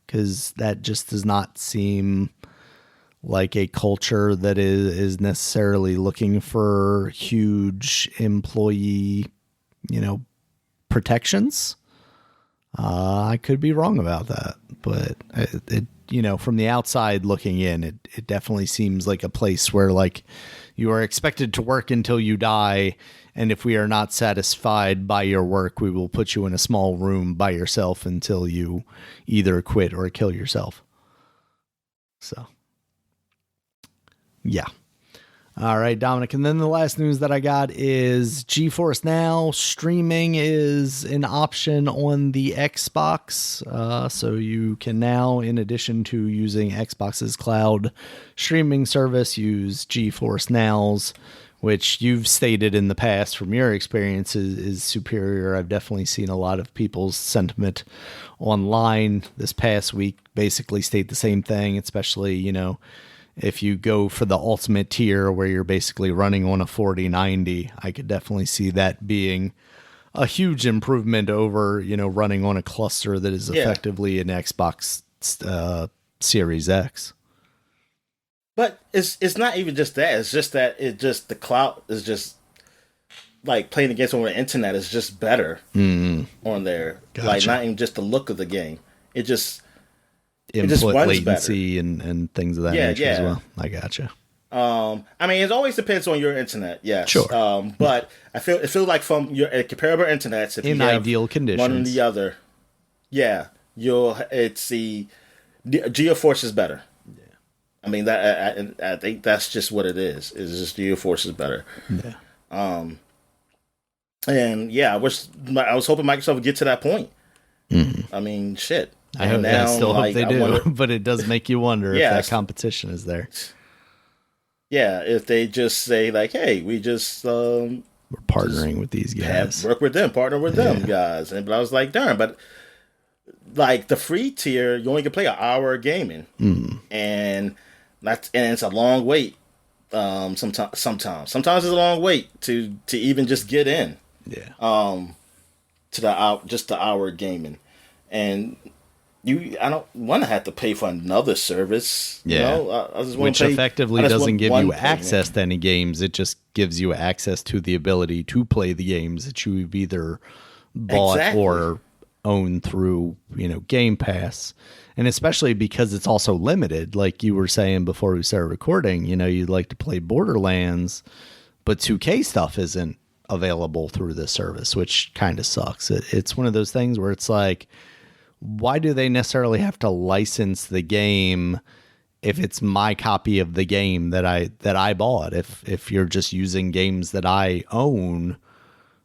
because that just does not seem like a culture that is necessarily looking for huge employee, protections. I could be wrong about that, but it from the outside looking in, it definitely seems like a place where, like, you are expected to work until you die, and if we are not satisfied by your work, we will put you in a small room by yourself until you either quit or kill yourself. So, yeah. All right, Dominic. And then the last news that I got is GeForce Now streaming is an option on the Xbox. So you can now, in addition to using Xbox's cloud streaming service, use GeForce Now's, which you've stated in the past from your experience is superior. I've definitely seen a lot of people's sentiment online this past week basically state the same thing, especially, if you go for the ultimate tier where you're basically running on a 4090, I could definitely see that being a huge improvement over, running on a cluster that is effectively an Xbox Series X. But it's not even just that. It's just that the cloud is just like playing against over the internet is just better on there. Gotcha. Like, not even just the look of the game. It just input runs latency and things of that nature as well. I gotcha. It always depends on your internet. Yes. Sure. But it feels like from your comparable internets, if in you have ideal conditions, one or the other, it's the GeForce is better. Yeah. I mean, that I think that's just what it is. It's just GeForce is better. Yeah. I was hoping Microsoft would get to that point. Mm-hmm. I mean, shit. I still hope they do, but it does make you wonder if that competition is there. Yeah, if they just say, like, hey, we just we're partnering with these guys, work with them, partner with them guys. But I was like, darn, but like the free tier, you only can play an hour of gaming, and it's a long wait. Sometimes it's a long wait to even just get in. Yeah. To the hour of gaming, and I don't want to have to pay for another service. Yeah. I just which effectively doesn't give you access to any games. It just gives you access to the ability to play the games that you've either bought or own through, Game Pass. And especially because it's also limited, like you were saying before we started recording, you'd like to play Borderlands, but 2K stuff isn't available through this service, which kind of sucks. It's one of those things where it's like, why do they necessarily have to license the game if it's my copy of the game that I bought? If you're just using games that I own,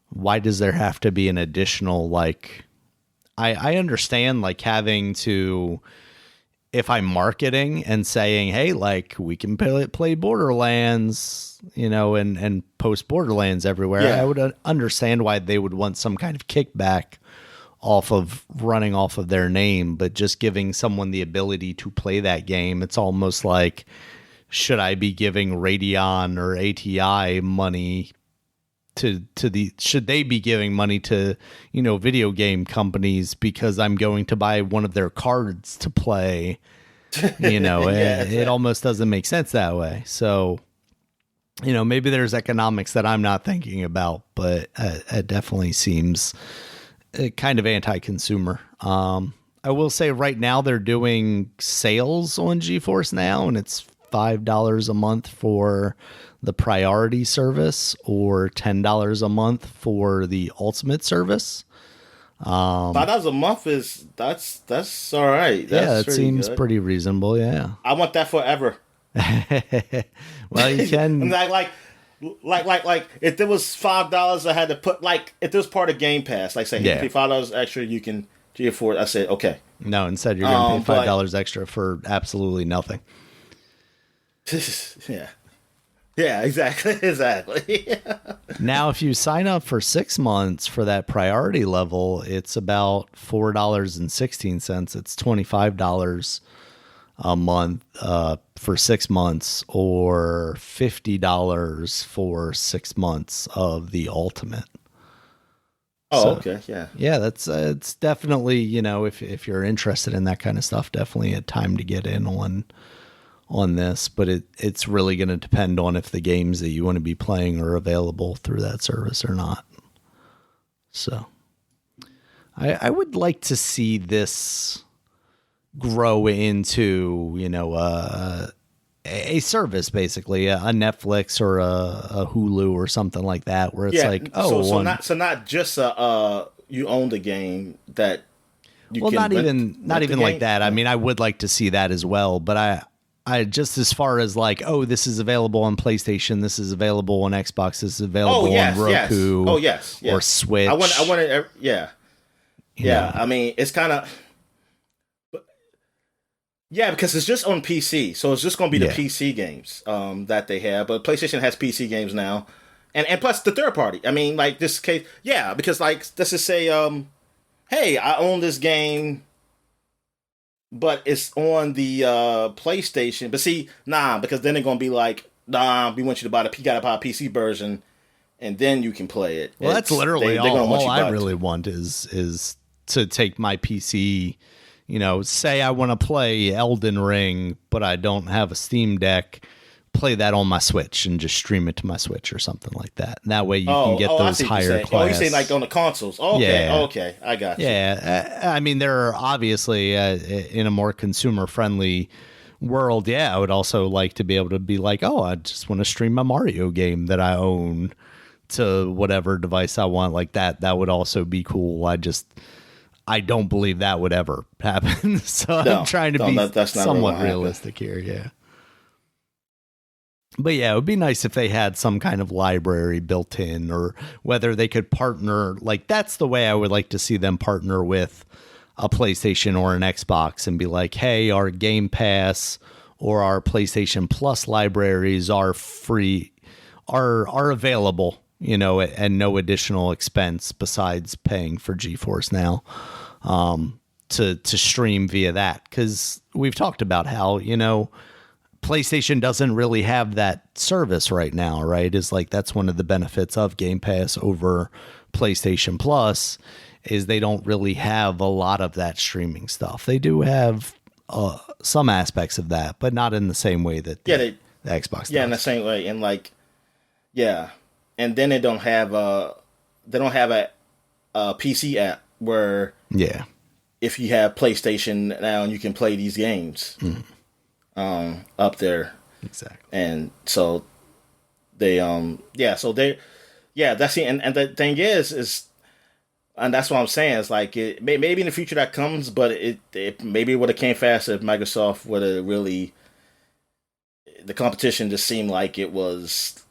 why does there have to be an additional, like, I understand, like, having to, if I'm marketing and saying, hey, like, we can play Borderlands, and post Borderlands everywhere, I would understand why they would want some kind of kickback off of running off of their name, but just giving someone the ability to play that game, it's almost like, should I be giving Radeon or ATI money should they be giving money to, video game companies because I'm going to buy one of their cards to play? It almost doesn't make sense that way. So, maybe there's economics that I'm not thinking about, but it definitely seems kind of anti-consumer. I will say right now they're doing sales on GeForce Now, and it's $5 a month for the priority service or $10 a month for the ultimate service. $5 a month that's all right. It seems pretty reasonable. Yeah, I want that forever. Well, you can like if there was $5, I had to put, like, if there was part of Game Pass, like, say, hey, pay $5 extra, you can GeForce. I said okay. No, instead you're going to pay $5 extra for absolutely nothing. Yeah. Yeah, exactly, exactly. Now, if you sign up for 6 months for that priority level, it's about $4.16. It's $25 a month for 6 months, or $50 for 6 months of the ultimate. Oh, So, okay, yeah. yeah, that's it's definitely, if you're interested in that kind of stuff, definitely a time to get in on this. But it's really going to depend on if the games that you want to be playing are available through that service or not. So, I would like to see this grow into, a service, basically a Netflix or a Hulu or something like that, where it's Yeah, like, oh, not just you own the game that you well, can not even the like game? that. I mean, I would like to see that as well, but I just, as far as like, oh, this is available on PlayStation, this is available on Xbox, this is available on Roku, yes. or Switch. I wanted, yeah, yeah. know. I mean, it's kind of, yeah, because it's just on PC, so it's just going to be the Yeah. PC games that they have. But PlayStation has PC games now, and plus the third party. I mean, like this case, yeah, because like let's just say, hey, I own this game, but it's on the PlayStation. But see, nah, because then they're gonna be like, nah, we want you to buy you gotta buy a PC version, and then you can play it. Well, that's literally they're gonna want all you I to really want is to take my PC. Say I want to play Elden Ring, but I don't have a Steam Deck. Play that on my Switch and just stream it to my Switch or something like that. And that way you can get I those see what you're higher saying. class. Oh, you're saying like on the consoles? Okay, Yeah. okay, I got you. Yeah, I mean, there are obviously in a more consumer friendly world. Yeah, I would also like to be able to be like, oh, I just want to stream a Mario game that I own to whatever device I want. Like that would also be cool. I don't believe that would ever happen. So No, I'm trying to no, be that's not somewhat really gonna realistic here. Yeah. But yeah, it would be nice if they had some kind of library built in, or whether they could partner. Like, that's the way I would like to see them partner with a PlayStation or an Xbox and be like, hey, our Game Pass or our PlayStation Plus libraries are free, are available, at no additional expense besides paying for GeForce Now, to stream via that. Because we've talked about how, PlayStation doesn't really have that service right now, right? Is like, that's one of the benefits of Game Pass over PlayStation Plus, is they don't really have a lot of that streaming stuff. They do have some aspects of that, but not in the same way that the Xbox does. Yeah, in the same way. And like, yeah. And then they don't have a PC app where Yeah. if you have PlayStation Now, you can play these games up there. Exactly. And so they that's it. And the thing is, and that's what I'm saying, is like, maybe in the future that comes, but it maybe would have came faster if Microsoft would have really, the competition just seemed like it was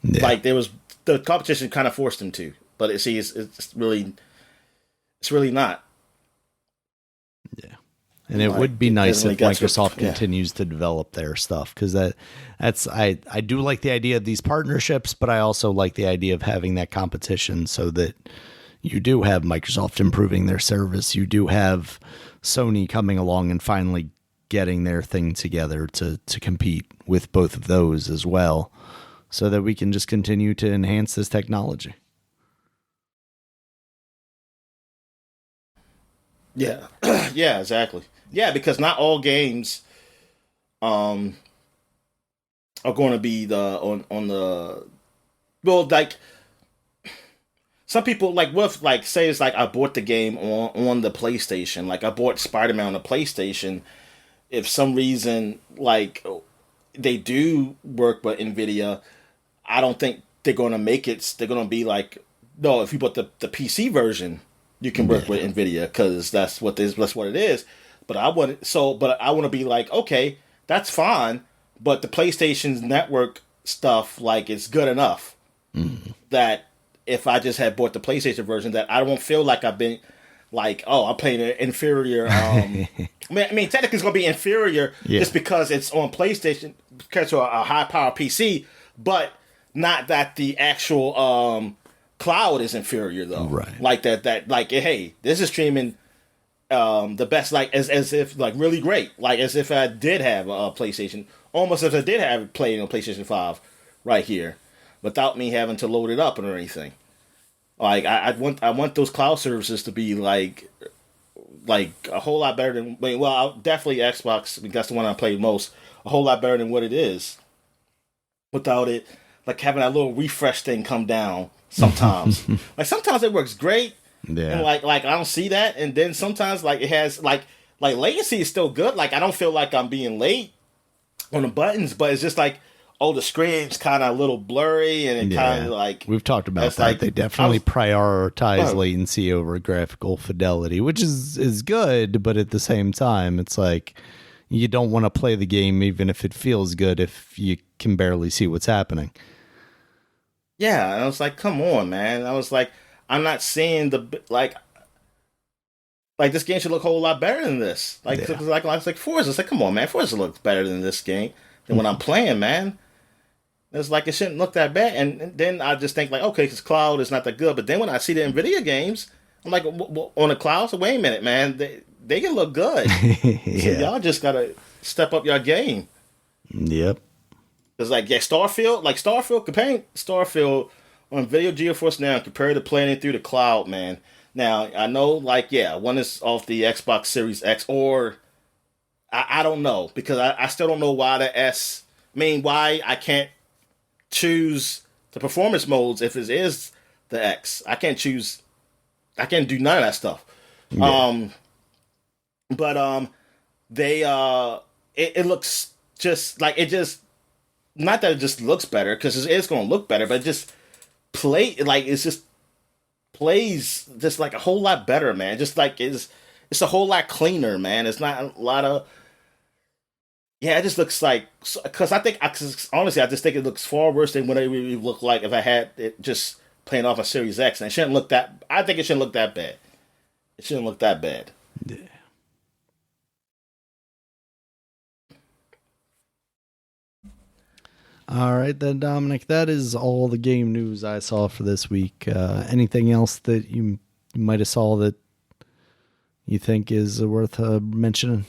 like there was, the competition kind of forced them to, but it's really not. Yeah. And it would be nice if that's Microsoft continues to develop their stuff, because I do like the idea of these partnerships, but I also like the idea of having that competition, so that you do have Microsoft improving their service. You do have Sony coming along and finally getting their thing together to compete with both of those as well, so that we can just continue to enhance this technology. Yeah. Yeah, exactly. Yeah, because not all games are going to be on the, well, like, some people, like, what if, like, say it's like I bought the game on the PlayStation, like I bought Spider-Man on the PlayStation. If some reason, like, they do work with NVIDIA, I don't think they're going to make it. They're going to be like, no, if you bought the PC version, you can work with NVIDIA, because that's what it is. But I want to be like, okay, that's fine, but the PlayStation's network stuff, like, it's good enough that if I just had bought the PlayStation version, that I won't feel like I've been like, oh, I'm playing an inferior. I mean, technically it's going to be inferior just because it's on PlayStation, compared to a high power PC. but not that the actual cloud is inferior though. Right. Like that like, hey, this is streaming the best, like as if like really great, like as if I did have a PlayStation, almost as if I did have it playing on PlayStation 5 right here, without me having to load it up or anything. Like I want those cloud services to be like a whole lot better than, well, definitely Xbox, because that's the one I played most, a whole lot better than what it is without it like having that little refresh thing come down sometimes. Like sometimes it works great. Yeah. And like I don't see that, and then sometimes like it has like latency is still good. Like I don't feel like I'm being late on the buttons, but it's just like, oh, the screen's kind of a little blurry, and it kind of like, we've talked about that. Like, they definitely prioritize latency over graphical fidelity, which is good, but at the same time, it's like you don't want to play the game even if it feels good if you can barely see what's happening. Yeah, and I was like, come on, man. I was like, I'm not seeing the like this game should look a whole lot better than this. Like I was like Forza. It's like, come on, man. Forza looks better than this game than when I'm playing, man. It's like it shouldn't look that bad. And then I just think like, okay, because cloud is not that good. But then when I see the NVIDIA games, I'm like, on the cloud. So wait a minute, man. They can look good. So y'all just gotta step up your game. Yep. Because like comparing Starfield on video GeForce Now compared to playing it through the cloud, man. Now, I know, like, yeah, one is off the Xbox Series X, or I don't know, because I still don't know why the S, I mean, why I can't choose the performance modes if it is the X. I can't do none of that stuff. Yeah. It looks just, like, not that it just looks better, because it's going to look better, but it just plays just like a whole lot better, man. Just like it's a whole lot cleaner, man. It's not a lot of, yeah, it just looks like, because honestly, I just think it looks far worse than what it would look like if I had it just playing off a Series X. And it shouldn't look that, I think it shouldn't look that bad. It shouldn't look that bad. Yeah. All right, then, Dominic, that is all the game news I saw for this week. Anything else that you might have saw that you think is worth mentioning?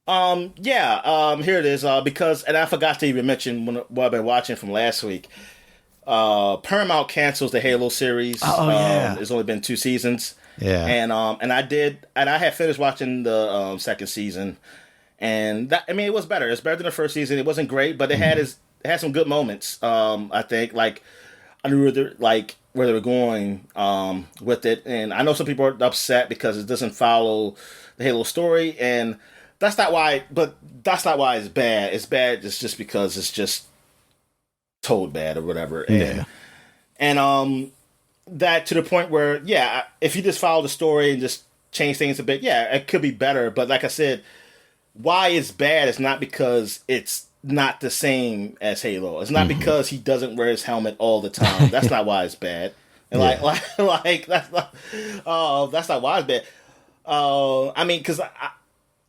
Here it is. Because, and I forgot to even mention what I've been watching from last week. Paramount cancels the Halo series. Oh, yeah. It's only been 2 seasons. Yeah. And I had finished watching the second season, and that, I mean, it was better. It's better than the first season. It wasn't great, but it had some good moments. I think, like, I knew where they were going with it, and I know some people are upset because it doesn't follow the Halo story, and that's not why. But that's not why it's bad. It's bad just because it's just told bad or whatever. And that to the point where, yeah, if you just follow the story and just change things a bit, yeah, it could be better. But like I said, why it's bad is not because it's not the same as Halo. It's not because he doesn't wear his helmet all the time. That's not why it's bad. And that's not why it's bad. I mean, because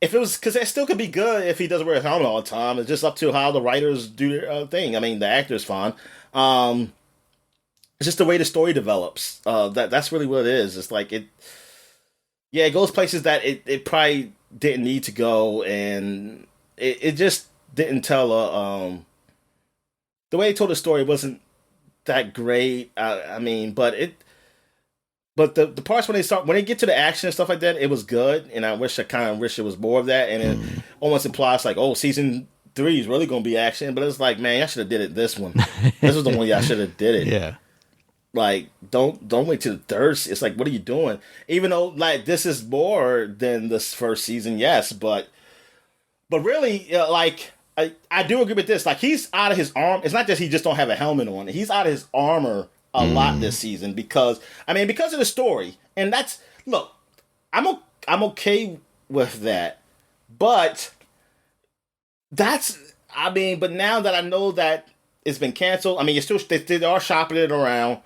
if it was, because it still could be good if he doesn't wear his helmet all the time. It's just up to how the writers do their thing. I mean, the actor's fine. It's just the way the story develops. That's really what it is. It's like it goes places that it probably didn't need to go, and it just didn't tell the way he told the story wasn't that great. I mean, but the parts when they get to the action and stuff like that, it was good, and I kind of wish it was more of that, and it almost implies like, oh, season 3 is really going to be action, but it's like, man, I should have did it this one. This was the one y'all should have did it. Yeah. Like, don't wait till the third. It's like, what are you doing? Even though, like, this is more than this first season, yes, but really, like, I do agree with this. Like, he's out of his arm. It's not just he just don't have a helmet on. He's out of his armor a lot this season because of the story. And that's, look, I'm okay with that, but but now that I know that it's been canceled, I mean, they are shopping it around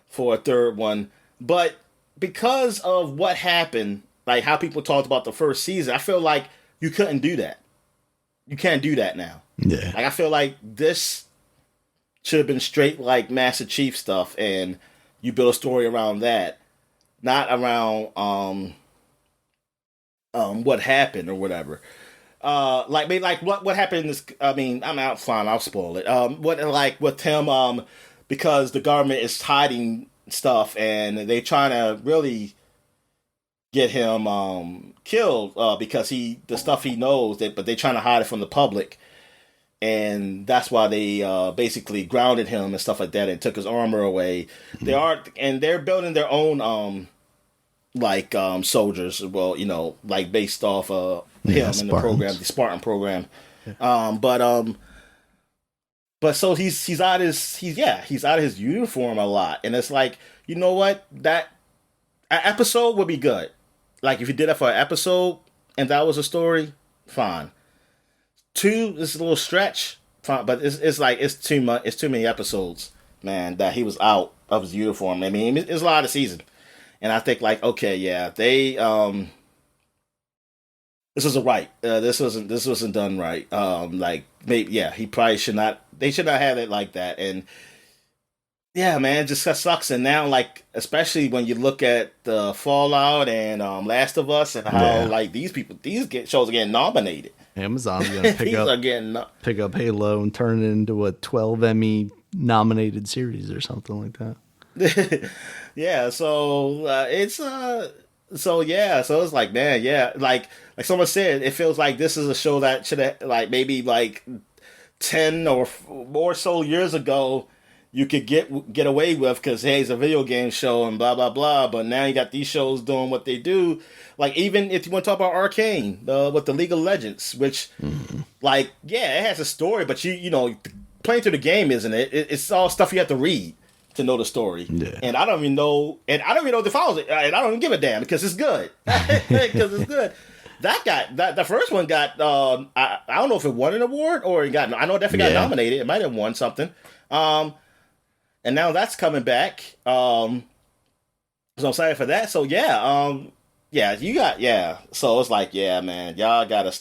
for a third one, but because of what happened, like how people talked about the first season, I feel like you couldn't do that. You can't do that now. Yeah. Like, I feel like this should have been straight like Master Chief stuff, and you build a story around that, not around what happened or whatever. Like maybe like what happened in this. I mean, I'm out fine. I'll spoil it. What like with him because the government is hiding stuff and they trying to really get him killed because the stuff he knows that, but they trying to hide it from the public, and that's why they basically grounded him and stuff like that and took his armor away. They're building their own soldiers. Well, like based off him in the program, the Spartan program. Yeah. But so he's out of his uniform a lot, and it's like, you know what, that an episode would be good. Like if you did that for an episode and that was a story, fine. 2 is a little stretch, fine, but it's like it's too much. It's too many episodes, man. That he was out of his uniform. I mean, it's a lot of season, and I think like okay, yeah, they this wasn't right. This wasn't done right. Like maybe he probably should not. They should not have it like that. And yeah, man, it just sucks. And now, like especially when you look at the Fallout and Last of Us and how like these shows are getting nominated. Amazon's gonna pick up Halo and turn it into a 12 Emmy nominated series or something like that. Yeah. So so it's like, man, yeah, like someone said, it feels like this is a show that should have like maybe like 10 or more so years ago you could get away with because hey, it's a video game show and blah blah blah. But now you got these shows doing what they do. Like even if you want to talk about Arcane, with the League of Legends, which like it has a story, but you know playing through the game, isn't it? It's all stuff you have to read to know the story. Yeah. And I don't even know if it follows it, and I don't even give a damn because it's good. Because it's good. The first one got I don't know if it won an award or it got. I know it definitely got nominated. It might have won something. And now that's coming back. So I'm excited for that. So So it's like man, y'all gotta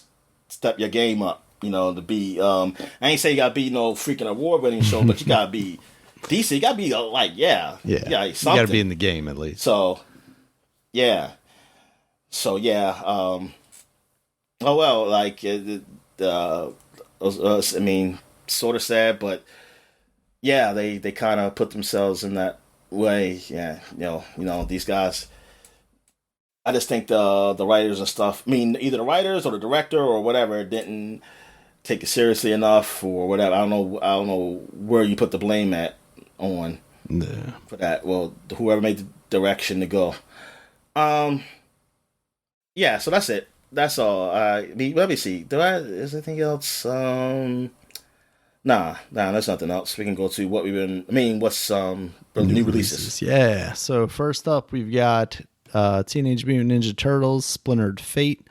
step your game up. To be I ain't say you gotta be no freaking award winning show, but you gotta be decent. You gotta be something. You gotta be in the game at least. So yeah. Oh well, like I mean, sort of sad, but yeah, they kind of put themselves in that way. Yeah, these guys. I just think the writers and stuff. I mean, either the writers or the director or whatever didn't take it seriously enough or whatever. I don't know where you put the blame on for that. Well, whoever made the direction to go. Yeah, so that's it. That's all. Let me see. Is anything else? Nah, there's nothing else. We can go to what what's the new releases. Yeah. So first up, we've got Teenage Mutant Ninja Turtles: Splintered Fate.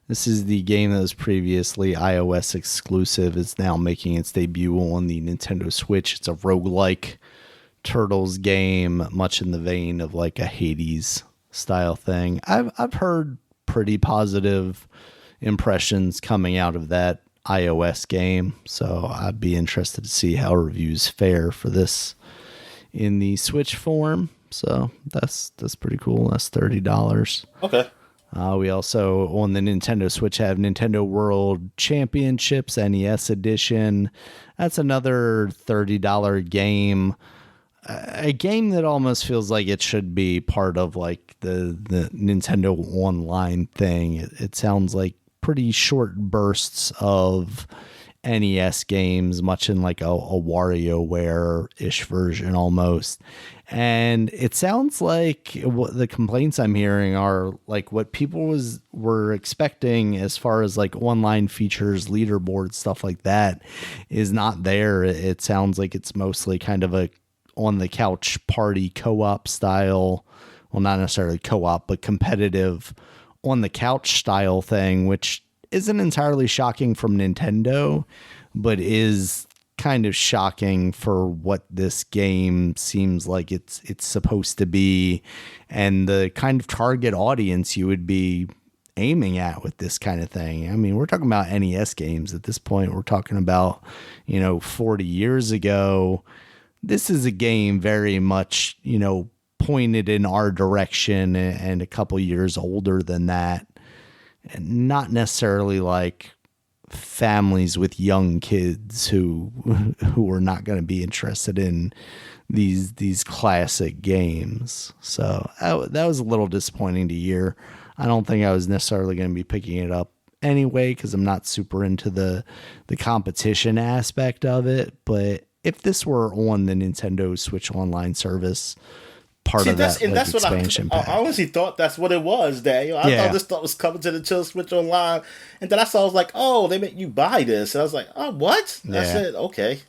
This is the game that was previously iOS exclusive. It's now making its debut on the Nintendo Switch. It's a roguelike Turtles game, much in the vein of like a Hades style thing. I've heard pretty positive impressions coming out of that iOS game, so I'd be interested to see how reviews fare for this in the Switch form. So that's pretty cool. That's $30. Okay. We also on the Nintendo Switch have Nintendo World Championships NES Edition. That's another $30 game. A game that almost feels like it should be part of like the Nintendo Online thing. It sounds like pretty short bursts of NES games, much in like a WarioWare-ish version almost. And it sounds like what the complaints I'm hearing are like what people were expecting as far as like online features, leaderboards, stuff like that is not there. It sounds like it's mostly kind of a on the couch party co-op style. Well, not necessarily co-op, but competitive on the couch style thing, which isn't entirely shocking from Nintendo, but is kind of shocking for what this game seems like it's supposed to be, and the kind of target audience you would be aiming at with this kind of thing. I mean, we're talking about NES games at this point. We're talking about, 40 years ago. This is a game very much, pointed in our direction and a couple years older than that. And not necessarily like families with young kids who are not going to be interested in these classic games. So that was a little disappointing to hear. I don't think I was necessarily going to be picking it up anyway, because I'm not super into the competition aspect of it. But if this were on the Nintendo Switch Online service, part of that expansion pack. I honestly thought that's what it was, Daniel. I thought this stuff was coming to the Nintendo Switch Online, and then I saw, I was like, oh, they make you buy this, and I was like, oh, what? I said, okay.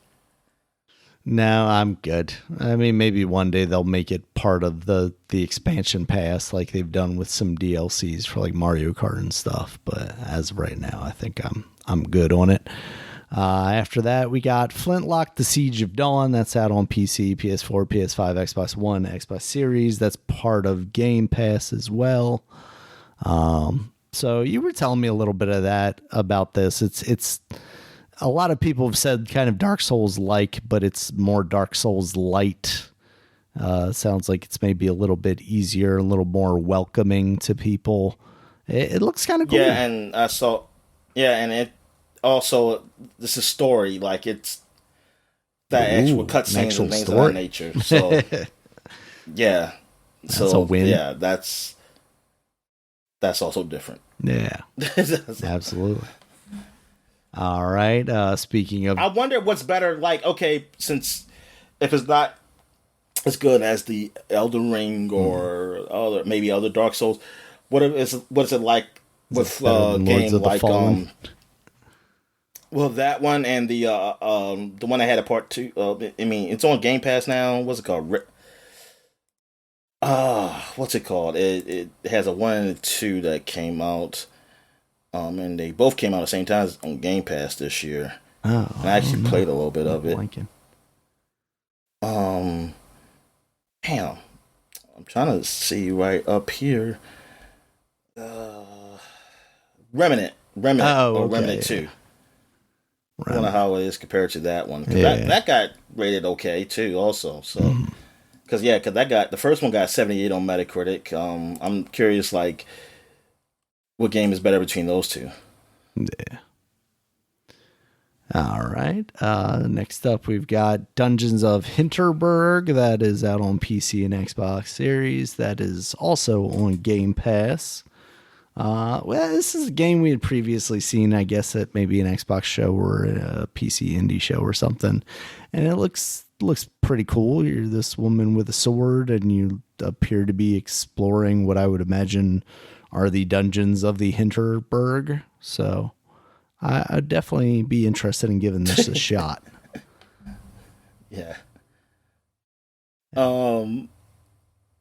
No, I'm good. I mean, maybe one day they'll make it part of the expansion pass, like they've done with some DLCs for like Mario Kart and stuff. But as of right now, I think I'm good on it. After that, we got Flintlock: The Siege of Dawn. That's out on PC, PS4, PS5, Xbox One, Xbox Series. That's part of Game Pass as well. So you were telling me a little bit of that about this. It's a lot of people have said kind of Dark Souls like, but it's more Dark Souls light. Sounds like it's maybe a little bit easier, a little more welcoming to people. It looks kind of cool. Yeah, and and it also, this is story, like it's that actual cutscenes and things of that nature. So yeah, that's a win. Yeah, that's also different. Yeah, absolutely. All right. Speaking of, I wonder what's better. Like, okay, since if it's not as good as the Elden Ring or maybe other Dark Souls, what is it like with game like well, that one and the one I had a part 2. I mean, it's on Game Pass now. What's it called? What's it called? It has a 1 and a 2 that came out. And they both came out at the same time on Game Pass this year. Oh, I actually played a little bit of it. Damn, I'm trying to see right up here. Remnant, or Remnant 2. I don't know how it is compared to that one. That got rated okay too, also. So, because the first one got 78 on Metacritic. I'm curious, like, what game is better between those two? Yeah. All right. Next up, we've got Dungeons of Hinterberg. That is out on PC and Xbox Series. That is also on Game Pass. Well, this is a game we had previously seen, I guess, at maybe an Xbox show or a PC indie show or something. And it looks pretty cool. You're this woman with a sword, and you appear to be exploring what I would imagine are the dungeons of the Hinterberg. So I'd definitely be interested in giving this a shot. Yeah.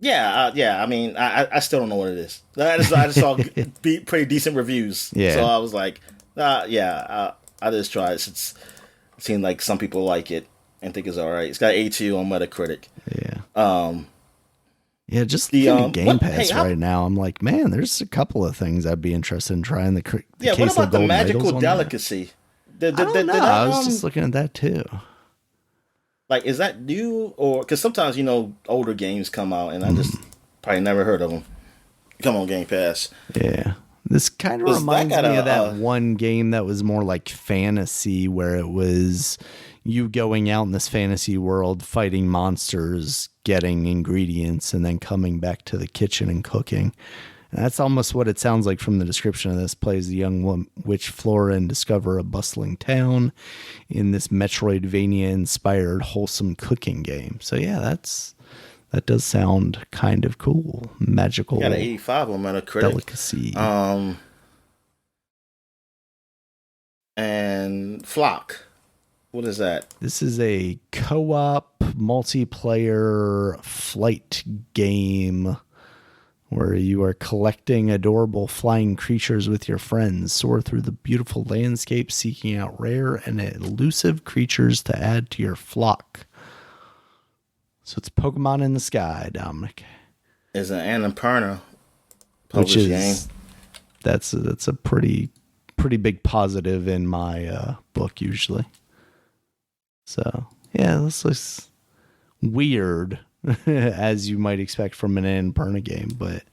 Yeah. I mean, I still don't know what it is. I just saw pretty decent reviews. Yeah. So I was like, I just try it. It seemed like some people like it and think it's all right. It's got 82 on Metacritic. Yeah. Yeah, just the Game Pass right now. I'm like, man, there's a couple of things I'd be interested in trying. The what about the Magical Delicacy? I don't know. I was just looking at that too. Like, is that new? Or because sometimes older games come out and I just probably never heard of them. Come on, Game Pass. Yeah, this kind of reminds me of that one game that was more like fantasy, where it was you going out in this fantasy world, fighting monsters, getting ingredients, and then coming back to the kitchen and cooking. And that's almost what it sounds like from the description of this. Plays the young witch Flora and discover a bustling town in this Metroidvania-inspired wholesome cooking game. So yeah, that does sound kind of cool. Magical. Got an 85 on Metacritic. Delicacy. And Flock. What is that? This is a co-op multiplayer flight game where you are collecting adorable flying creatures with your friends, soar through the beautiful landscape, seeking out rare and elusive creatures to add to your flock. So it's Pokemon in the Sky, Dominic. It's an Annapurna published game. that's a pretty big positive in my book usually. So yeah, this looks weird as you might expect from an Annapurna game, but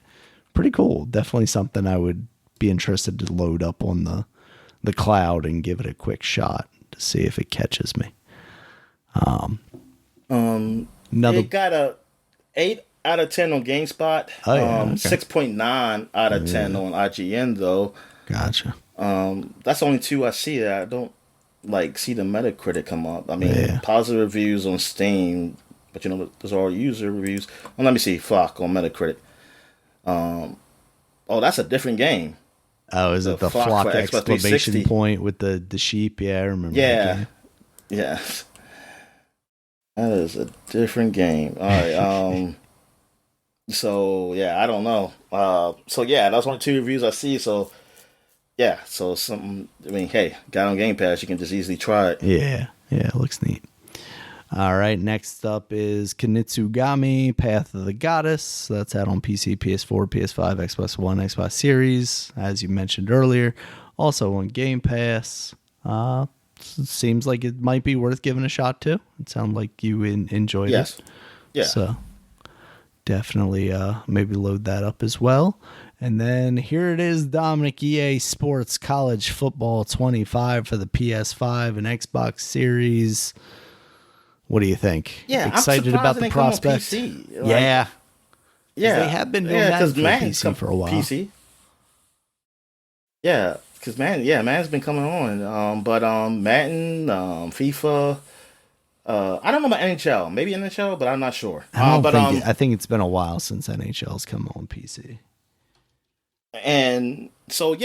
pretty cool. Definitely something I would be interested to load up on the cloud and give it a quick shot to see if it catches me. Another It got a 8 out of 10 on GameSpot. Oh, yeah, okay. 6.9 out of 10 on IGN though. Gotcha. That's only 2 I see. I don't see the Metacritic come up. I mean, positive reviews on Steam, but there's all user reviews. Well, let me see. Fuck on Metacritic. That's a different game. Oh, is it the flock exclamation point with the sheep? Yeah, I remember. Yeah, yeah. That is a different game. All right. So yeah, I don't know. So yeah, that's only 2 reviews I see. So yeah, so something. I mean, hey, got on Game Pass, you can just easily try it. Yeah, it looks neat. All right, next up is Kunitsu-Gami, Path of the Goddess. That's out on PC, PS4, PS5, Xbox One, Xbox Series, as you mentioned earlier. Also on Game Pass. Seems like it might be worth giving a shot to. It sounded like you enjoyed it. Yeah. So definitely maybe load that up as well. And then here it is, Dominic. EA Sports College Football 25 for the PS5 and Xbox Series. What do you think? Yeah, excited about the prospect. Yeah, they have been doing that for PC for a while. PC. Yeah, because Madden's been coming on. But Madden, FIFA. I don't know about NHL. Maybe NHL, but I'm not sure. I think it's been a while since NHL's come on PC. And so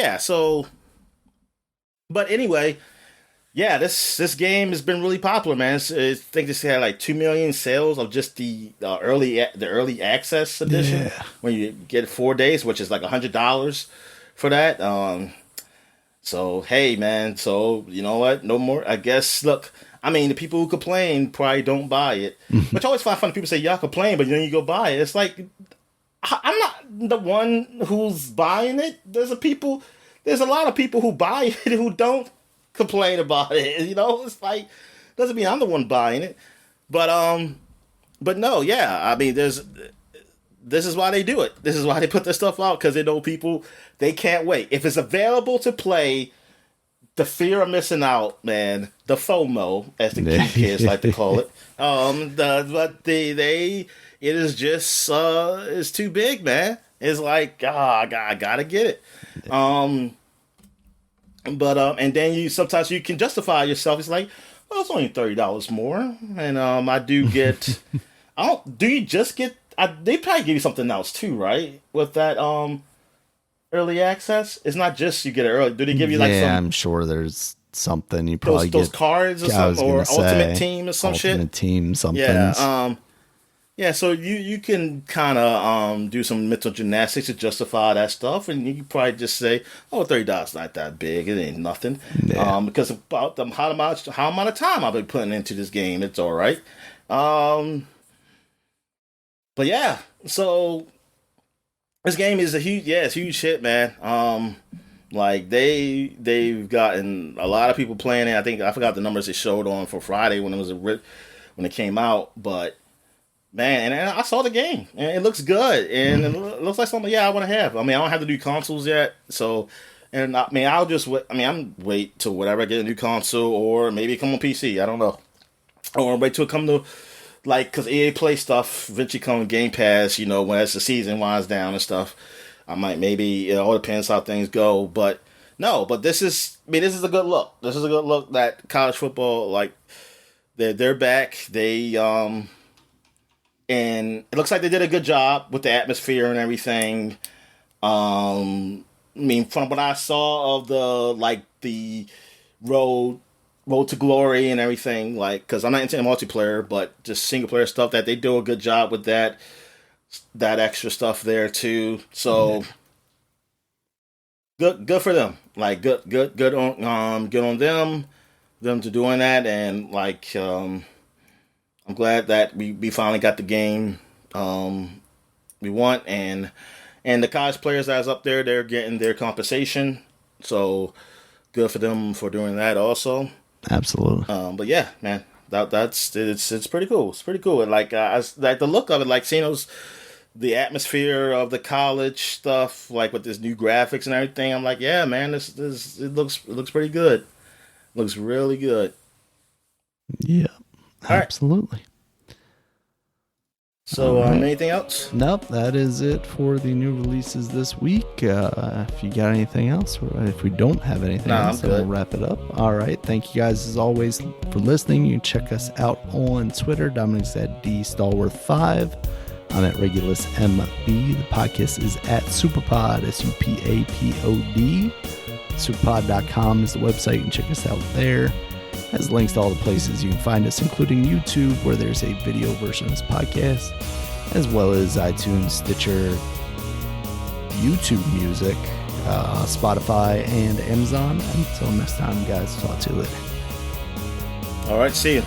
but anyway. Yeah, this game has been really popular, man. I think this had like 2 million sales of just the early access edition, when you get 4 days, which is like $100 for that. So hey, man. So you know what? No more. I guess. Look, I mean, the people who complain probably don't buy it, which I always find funny. People say y'all complain, but then you go buy it. It's like I'm not the one who's buying it. There's a lot of people who buy it who don't complain about it. It's like, doesn't mean I'm the one buying it, but no, yeah. I mean, this is why they do it. This is why they put this stuff out, because they know people, they can't wait. If it's available to play, the fear of missing out, man, the FOMO, as the kids like to call it. It is just it's too big, man. It's like, I gotta get it. And then sometimes you can justify yourself. It's like, well, it's only $30 more, and I do get. Do you just get? They probably give you something else too, right? With that early access, it's not just you get it early. Do they give you like some? Yeah, I'm sure there's something you probably those get cards or something, or Ultimate Team or some shit. Ultimate Team something. Yeah. Yeah, so you can kind of do some mental gymnastics to justify that stuff, and you can probably just say, "Oh, $30 not that big; it ain't nothing." Yeah. Because about how amount of time I've been putting into this game, it's all right. But yeah, so this game is it's huge shit, man. Like they've gotten a lot of people playing it. I think I forgot the numbers it showed on for Friday when it came out, but. Man, and I saw the game, and it looks good, and it looks like something, I want to have. I mean, I don't have the new consoles yet, so, and I mean, I'll just wait. I mean, I'm wait till whatever I get a new console, or maybe it come on PC. I don't know, or wait till it come to, because EA Play stuff eventually come on Game Pass. When as the season winds down and stuff, I might maybe. It all depends how things go, but no. But this is a good look. This is a good look that college football, they're back. And it looks like they did a good job with the atmosphere and everything. I mean, from what I saw of the road to glory and everything, because I'm not into multiplayer, but just single player stuff, that they do a good job with that extra stuff there too. So good for them. Good on them to doing that, and I'm glad that we finally got the game we want, and And the college players that's up there, they're getting their compensation. So good for them for doing that also. Absolutely. But yeah, man, it's pretty cool. It's pretty cool. And like I like the look of it, like seeing the atmosphere of the college stuff, like with this new graphics and everything. I'm like, yeah, man, this it looks pretty good. Looks really good. Yeah, All right. absolutely. So, All right. anything else? Nope, that is it for the new releases this week. If you got anything else, or if we don't have anything else, then we'll wrap it up. All right. Thank you guys, as always, for listening. You can check us out on Twitter. Dominic's at DStalworth5. I'm at Regulus MB. The podcast is at Superpod, SUPAPOD. Superpod.com is the website. You can check us out there. It has links to all the places you can find us, including YouTube, where there's a video version of this podcast, as well as iTunes, Stitcher, YouTube Music, Spotify, and Amazon. Until next time, guys, talk to you later. All right, see you.